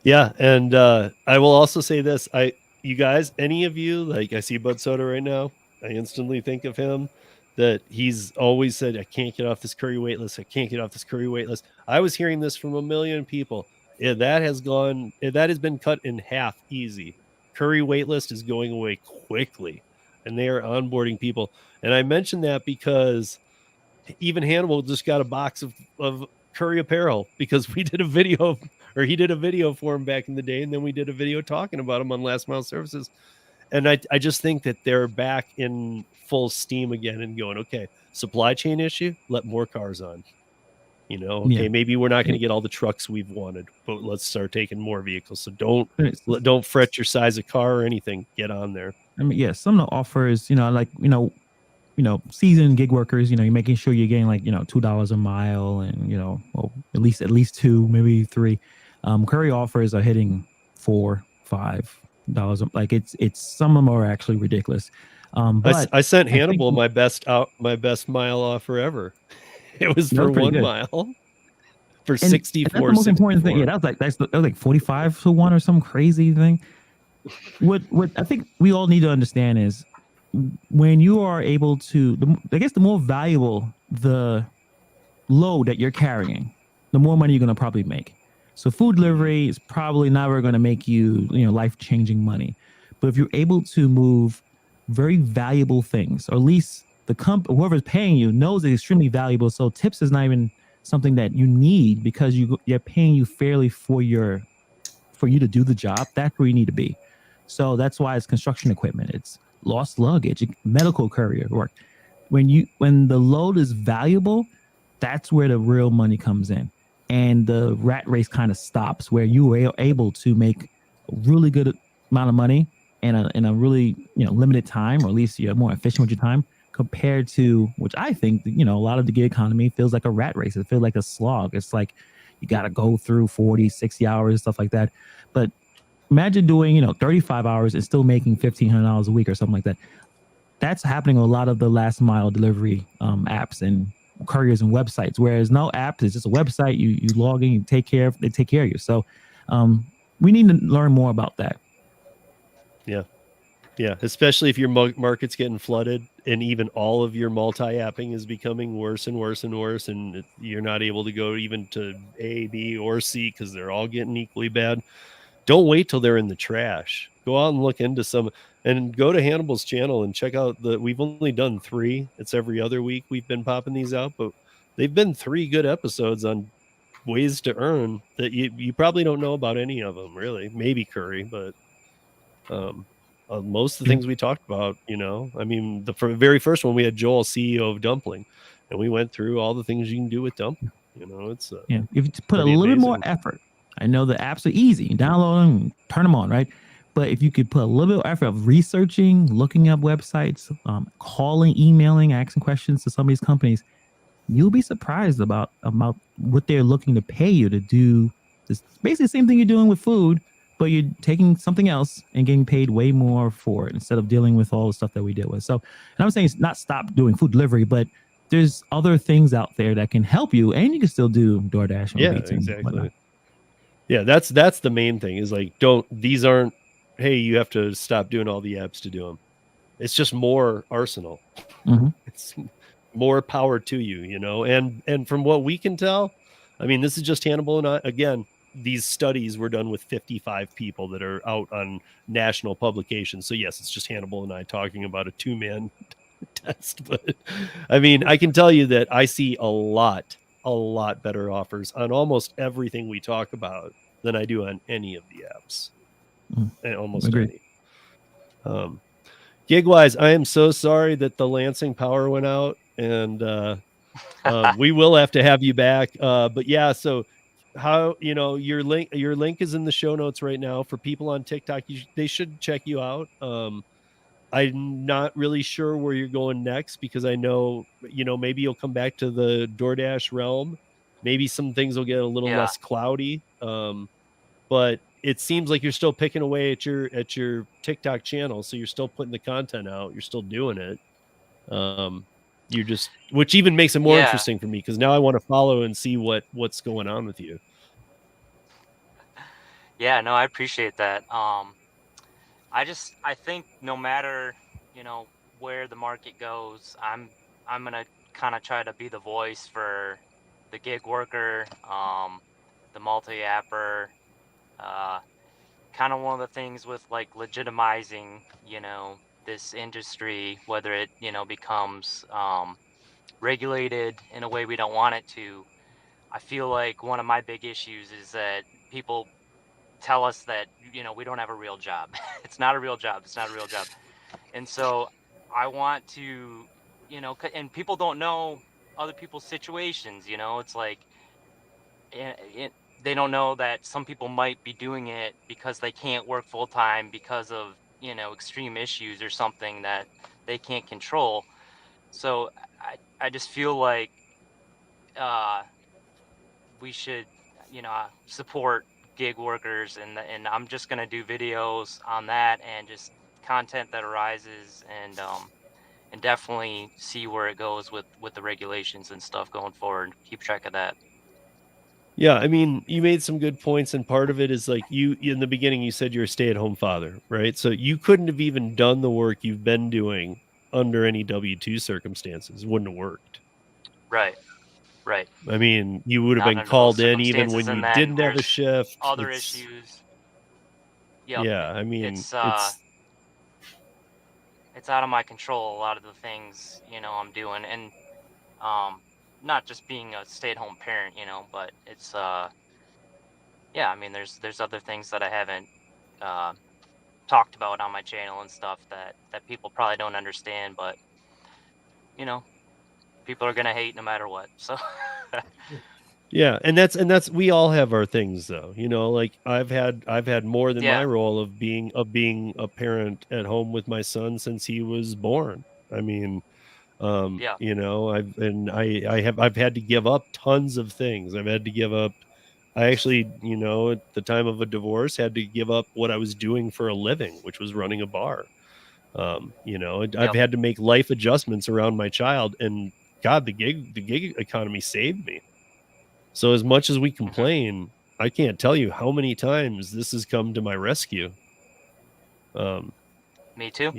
Yeah, and I will also say this: you guys, any of you, like, I see Bud Soda right now, I instantly think of him. that he's always said, I can't get off this curry wait list. I can't get off this curry wait list. I was hearing this from a million people. That has been cut in half easy. Curry wait list is going away quickly, and they are onboarding people. And I mentioned that because even Hannibal just got a box of curry apparel because we did a video, or he did a video for him back in the day, and then we did a video talking about him on Last Mile Services. And I just think that they're back in full steam again and going, okay, supply chain issue, let more cars on. Okay, maybe we're not going to get all the trucks we've wanted, but let's start taking more vehicles. So don't fret your size of car or anything. Get on there. I mean, some of the offers, like, seasoned gig workers, you're making sure you're getting like, $2 a mile and, well, at least $2, maybe $3. Curry offers are hitting $4, $5. Like it's some of them are actually ridiculous. But I sent Hannibal my best mile offer ever. It was for 1 mile for 64. That's the most important thing. Yeah, that was like 45 to 1 or some crazy thing. What I think we all need to understand is when you are able to, I guess the more valuable the load that you're carrying, the more money you're going to probably make. So food delivery is probably never going to make you, life-changing money. But if you're able to move very valuable things, or at least whoever's paying you knows it's extremely valuable. So tips is not even something that you need because you're paying you fairly for you to do the job. That's where you need to be. So that's why it's construction equipment. It's lost luggage, medical courier work. When the load is valuable, that's where the real money comes in. And the rat race kind of stops where you are able to make a really good amount of money in a really, limited time, or at least you're more efficient with your time compared to, which I think, a lot of the gig economy feels like a rat race. It feels like a slog. It's like you got to go through 40, 60 hours, stuff like that. But imagine doing, 35 hours and still making $1,500 a week or something like that. That's happening on a lot of the last mile delivery apps and couriers and websites, whereas no app is just a website. You log in, they take care of you. So we need to learn more about that. Yeah, especially if your market's getting flooded and even all of your multi-apping is becoming worse and worse and worse, and you're not able to go even to A, B, or C because they're all getting equally bad. Don't wait till they're in the trash. Go out and look into some, and go to Hannibal's channel and check out we've only done 3. It's every other week we've been popping these out, but they've been 3 good episodes on ways to earn that you probably don't know about any of them, really. Maybe curry, but most of the things we talked about, I mean, the very first one we had Joel, CEO of Dumpling, and we went through all the things you can do with Dumpling. It's if you put a little bit more effort. I know the apps are easy. You download them, turn them on, right? But if you could put a little bit of effort of researching, looking up websites, calling, emailing, asking questions to some of these companies, you'll be surprised about what they're looking to pay you to do. This basically the same thing you're doing with food, but you're taking something else and getting paid way more for it instead of dealing with all the stuff that we deal with. So, and I'm saying it's not stop doing food delivery, but there's other things out there that can help you, and you can still do DoorDash. Yeah, exactly. Yeah, that's the main thing is like, these aren't, hey, you have to stop doing all the apps to do them. It's just more arsenal. Mm-hmm. It's more power to you, and from what we can tell, I mean, this is just Hannibal and I. Again, these studies were done with 55 people that are out on national publications. So yes, it's just Hannibal and I talking about a 2-man test. But I mean, I can tell you that I see a lot better offers on almost everything we talk about than I do on any of the apps. And almost any. GigwiZe, I am so sorry that the Lansing power went out, and we will have to have you back. But yeah, so how, your link is in the show notes right now for people on TikTok. They should check you out. I'm not really sure where you're going next because I know, maybe you'll come back to the DoorDash realm. Maybe some things will get a little less cloudy. But it seems like you're still picking away at your TikTok channel. So you're still putting the content out. You're still doing it. Which even makes it more interesting for me because now I want to follow and see what's going on with you. Yeah, no, I appreciate that. I think no matter, where the market goes, I'm I'm gonna kind of try to be the voice for the gig worker, the multi-apper. Kind of one of the things with like legitimizing, this industry, whether it, becomes regulated in a way we don't want it to. I feel like one of my big issues is that people tell us that, we don't have a real job. It's not a real job. It's not a real job. And so I want to, and people don't know other people's situations, it's like, they don't know that some people might be doing it because they can't work full time because of, extreme issues or something that they can't control. So I just feel like we should, support gig workers, and I'm just gonna do videos on that and just content that arises, and definitely see where it goes with the regulations and stuff going forward. Keep track of that. Yeah, I mean, you made some good points, and part of it is like you in the beginning you said you're a stay-at-home father, right? So you couldn't have even done the work you've been doing under any W-2 circumstances. It wouldn't have worked. Right. I mean, you would have Not been under called those in even when circumstances, you and then didn't have a there's shift. other issues. Yep. Yeah, I mean, it's out of my control, a lot of the things, I'm doing, and not just being a stay-at-home parent, but it's yeah, I mean, there's other things that I haven't talked about on my channel and stuff that people probably don't understand, but people are gonna hate no matter what. So yeah, and that's we all have our things though. Like I've had more than my yeah, role of being a parent at home with my son since he was born. I mean, yeah, I've had to give up tons of things. I've had to give up. I actually, at the time of a divorce, had to give up what I was doing for a living, which was running a bar. I've yep, had to make life adjustments around my child, and God, the gig economy saved me. So as much as we complain, I can't tell you how many times this has come to my rescue. me too.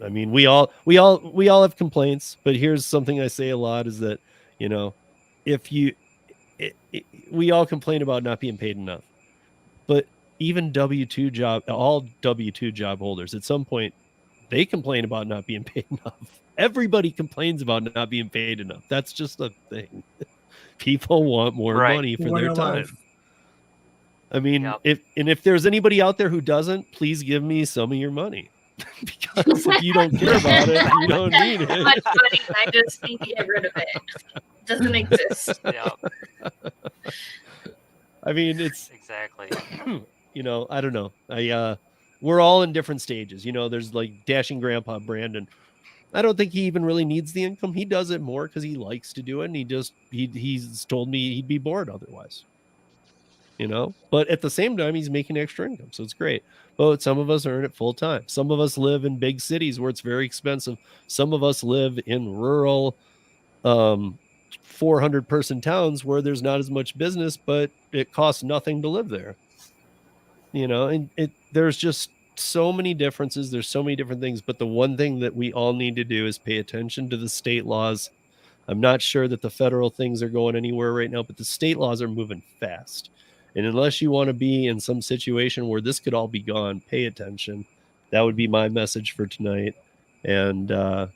I mean, we all have complaints, but here's something I say a lot is that, if you we all complain about not being paid enough. But even all W2 job holders at some point, they complain about not being paid enough. Everybody complains about not being paid enough. That's just a thing. People want more Right. money for Way their of time. life. I mean, Yep. if there's anybody out there who doesn't, please give me some of your money. Because if you don't care about it, you don't need it. Much money, I just need to get rid of it. It doesn't exist. Yep. I mean, it's Exactly. I don't know. We're all in different stages. There's like dashing grandpa Brandon. I don't think he even really needs the income. He does it more because he likes to do it, and he's told me he'd be bored otherwise. But at the same time, he's making extra income, so it's great. But some of us earn it full time. Some of us live in big cities where it's very expensive. Some of us live in rural 400-person towns where there's not as much business, but it costs nothing to live there. And there's just so many differences. There's so many different things, but the one thing that we all need to do is pay attention to the state laws. I'm not sure that the federal things are going anywhere right now, but the state laws are moving fast. And unless you want to be in some situation where this could all be gone, pay attention. That would be my message for tonight. And I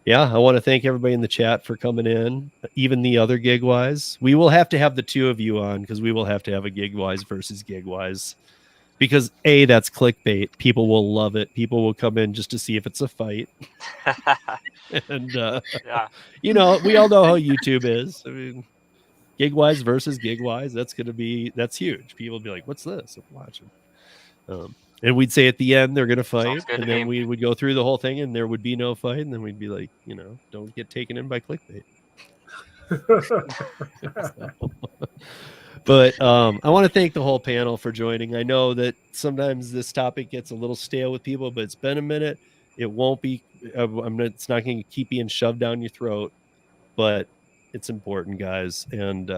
want to thank everybody in the chat for coming in, even the other GigwiZe. We will have to have the two of you on because we will have to have a GigwiZe versus GigwiZe. Because that's clickbait. People will love it. People will come in just to see if it's a fight. And Yeah. we all know how YouTube is. I mean, GigwiZe versus GigwiZe. That's huge. People would be like, "What's this?" I'm watching. And we'd say at the end they're gonna fight, good and to then me. we would go through the whole thing, and there would be no fight, and then we'd be like, don't get taken in by clickbait. But I want to thank the whole panel for joining. I know that sometimes this topic gets a little stale with people, but it's been a minute. It won't be. It's not going to keep being shoved down your throat, but it's important, guys. And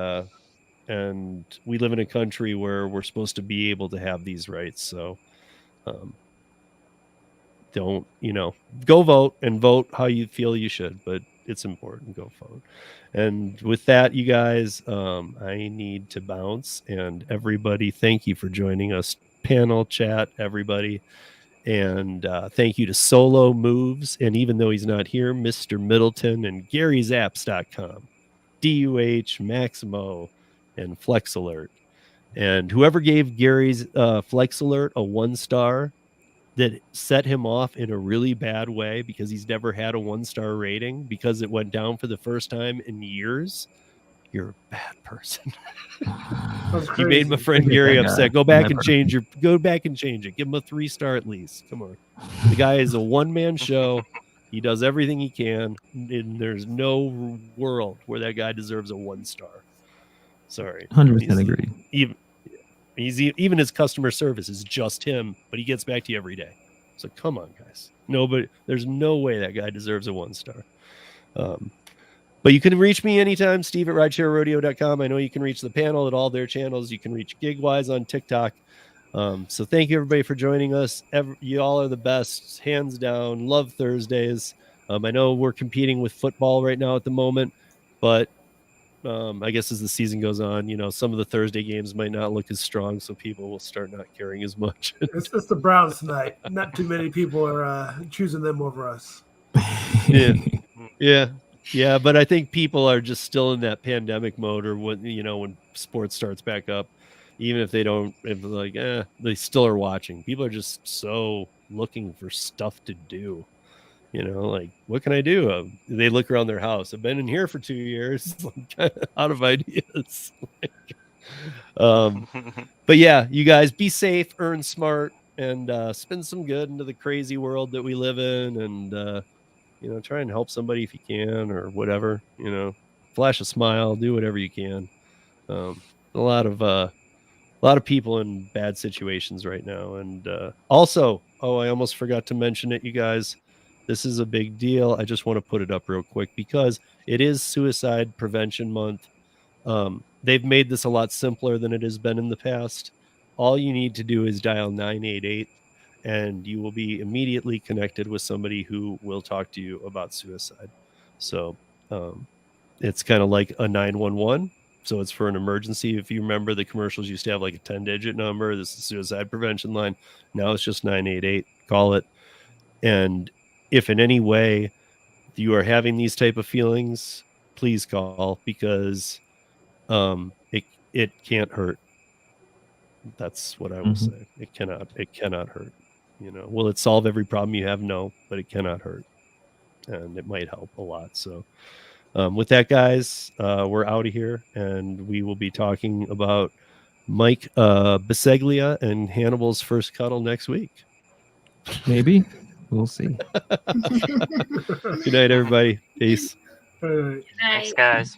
we live in a country where we're supposed to be able to have these rights. So don't go vote and vote how you feel you should, but it's important. Go phone. And with that, you guys, I need to bounce. And everybody, thank you for joining us. Panel chat, everybody. And thank you to Solo Moves. And even though he's not here, Mr. Middleton and GaryZapps.com, DUH, Maximo, and Flex Alert. And whoever gave Gary's Flex Alert a 1-star that set him off in a really bad way because he's never had a 1-star rating because it went down for the first time in years, you're a bad person. You made my friend Gary upset. Go back and change it. Give him a 3-star at least. Come on. The guy is a one-man show. He does everything he can, and there's no world where that guy deserves a 1-star. Sorry. 100% agree. Even his customer service is just him, but he gets back to you every day. So come on, guys. There's no way that guy deserves a 1-star. But you can reach me anytime, Steve at RideshareRodeo.com. I know you can reach the panel at all their channels. You can reach GigwiZe on TikTok. So thank you, everybody, for joining us. You all are the best, hands down. Love Thursdays. I know we're competing with football right now at the moment, but I guess as the season goes on, some of the Thursday games might not look as strong, so people will start not caring as much. It's the Browns tonight. Not too many people are choosing them over us. Yeah, but I think people are just still in that pandemic mode, or when sports starts back up, even if they still are watching. People are just so looking for stuff to do. What can I do? They look around their house. I've been in here for 2 years. I'm kind of out of ideas. But yeah, you guys be safe, earn smart, and spend some good into the crazy world that we live in. And, try and help somebody if you can or whatever, flash a smile, do whatever you can. A lot of people in bad situations right now. And also, I almost forgot to mention it, you guys. This is a big deal. I just want to put it up real quick because it is Suicide Prevention Month. They've made this a lot simpler than it has been in the past. All you need to do is dial 988 and you will be immediately connected with somebody who will talk to you about suicide. So it's kind of like a 911. So it's for an emergency. If you remember, the commercials used to have like a 10-digit number. This is suicide prevention line. Now it's just 988. Call it. And if in any way you are having these type of feelings, please call because it can't hurt. That's what I will say. It cannot hurt. Will it solve every problem you have? No, but it cannot hurt. And it might help a lot. So with that, guys, we're out of here and we will be talking about Mike Biseglia and Hannibal's first cuddle next week. Maybe. We'll see. Good night, everybody. Peace. All right. Good night. Thanks, guys.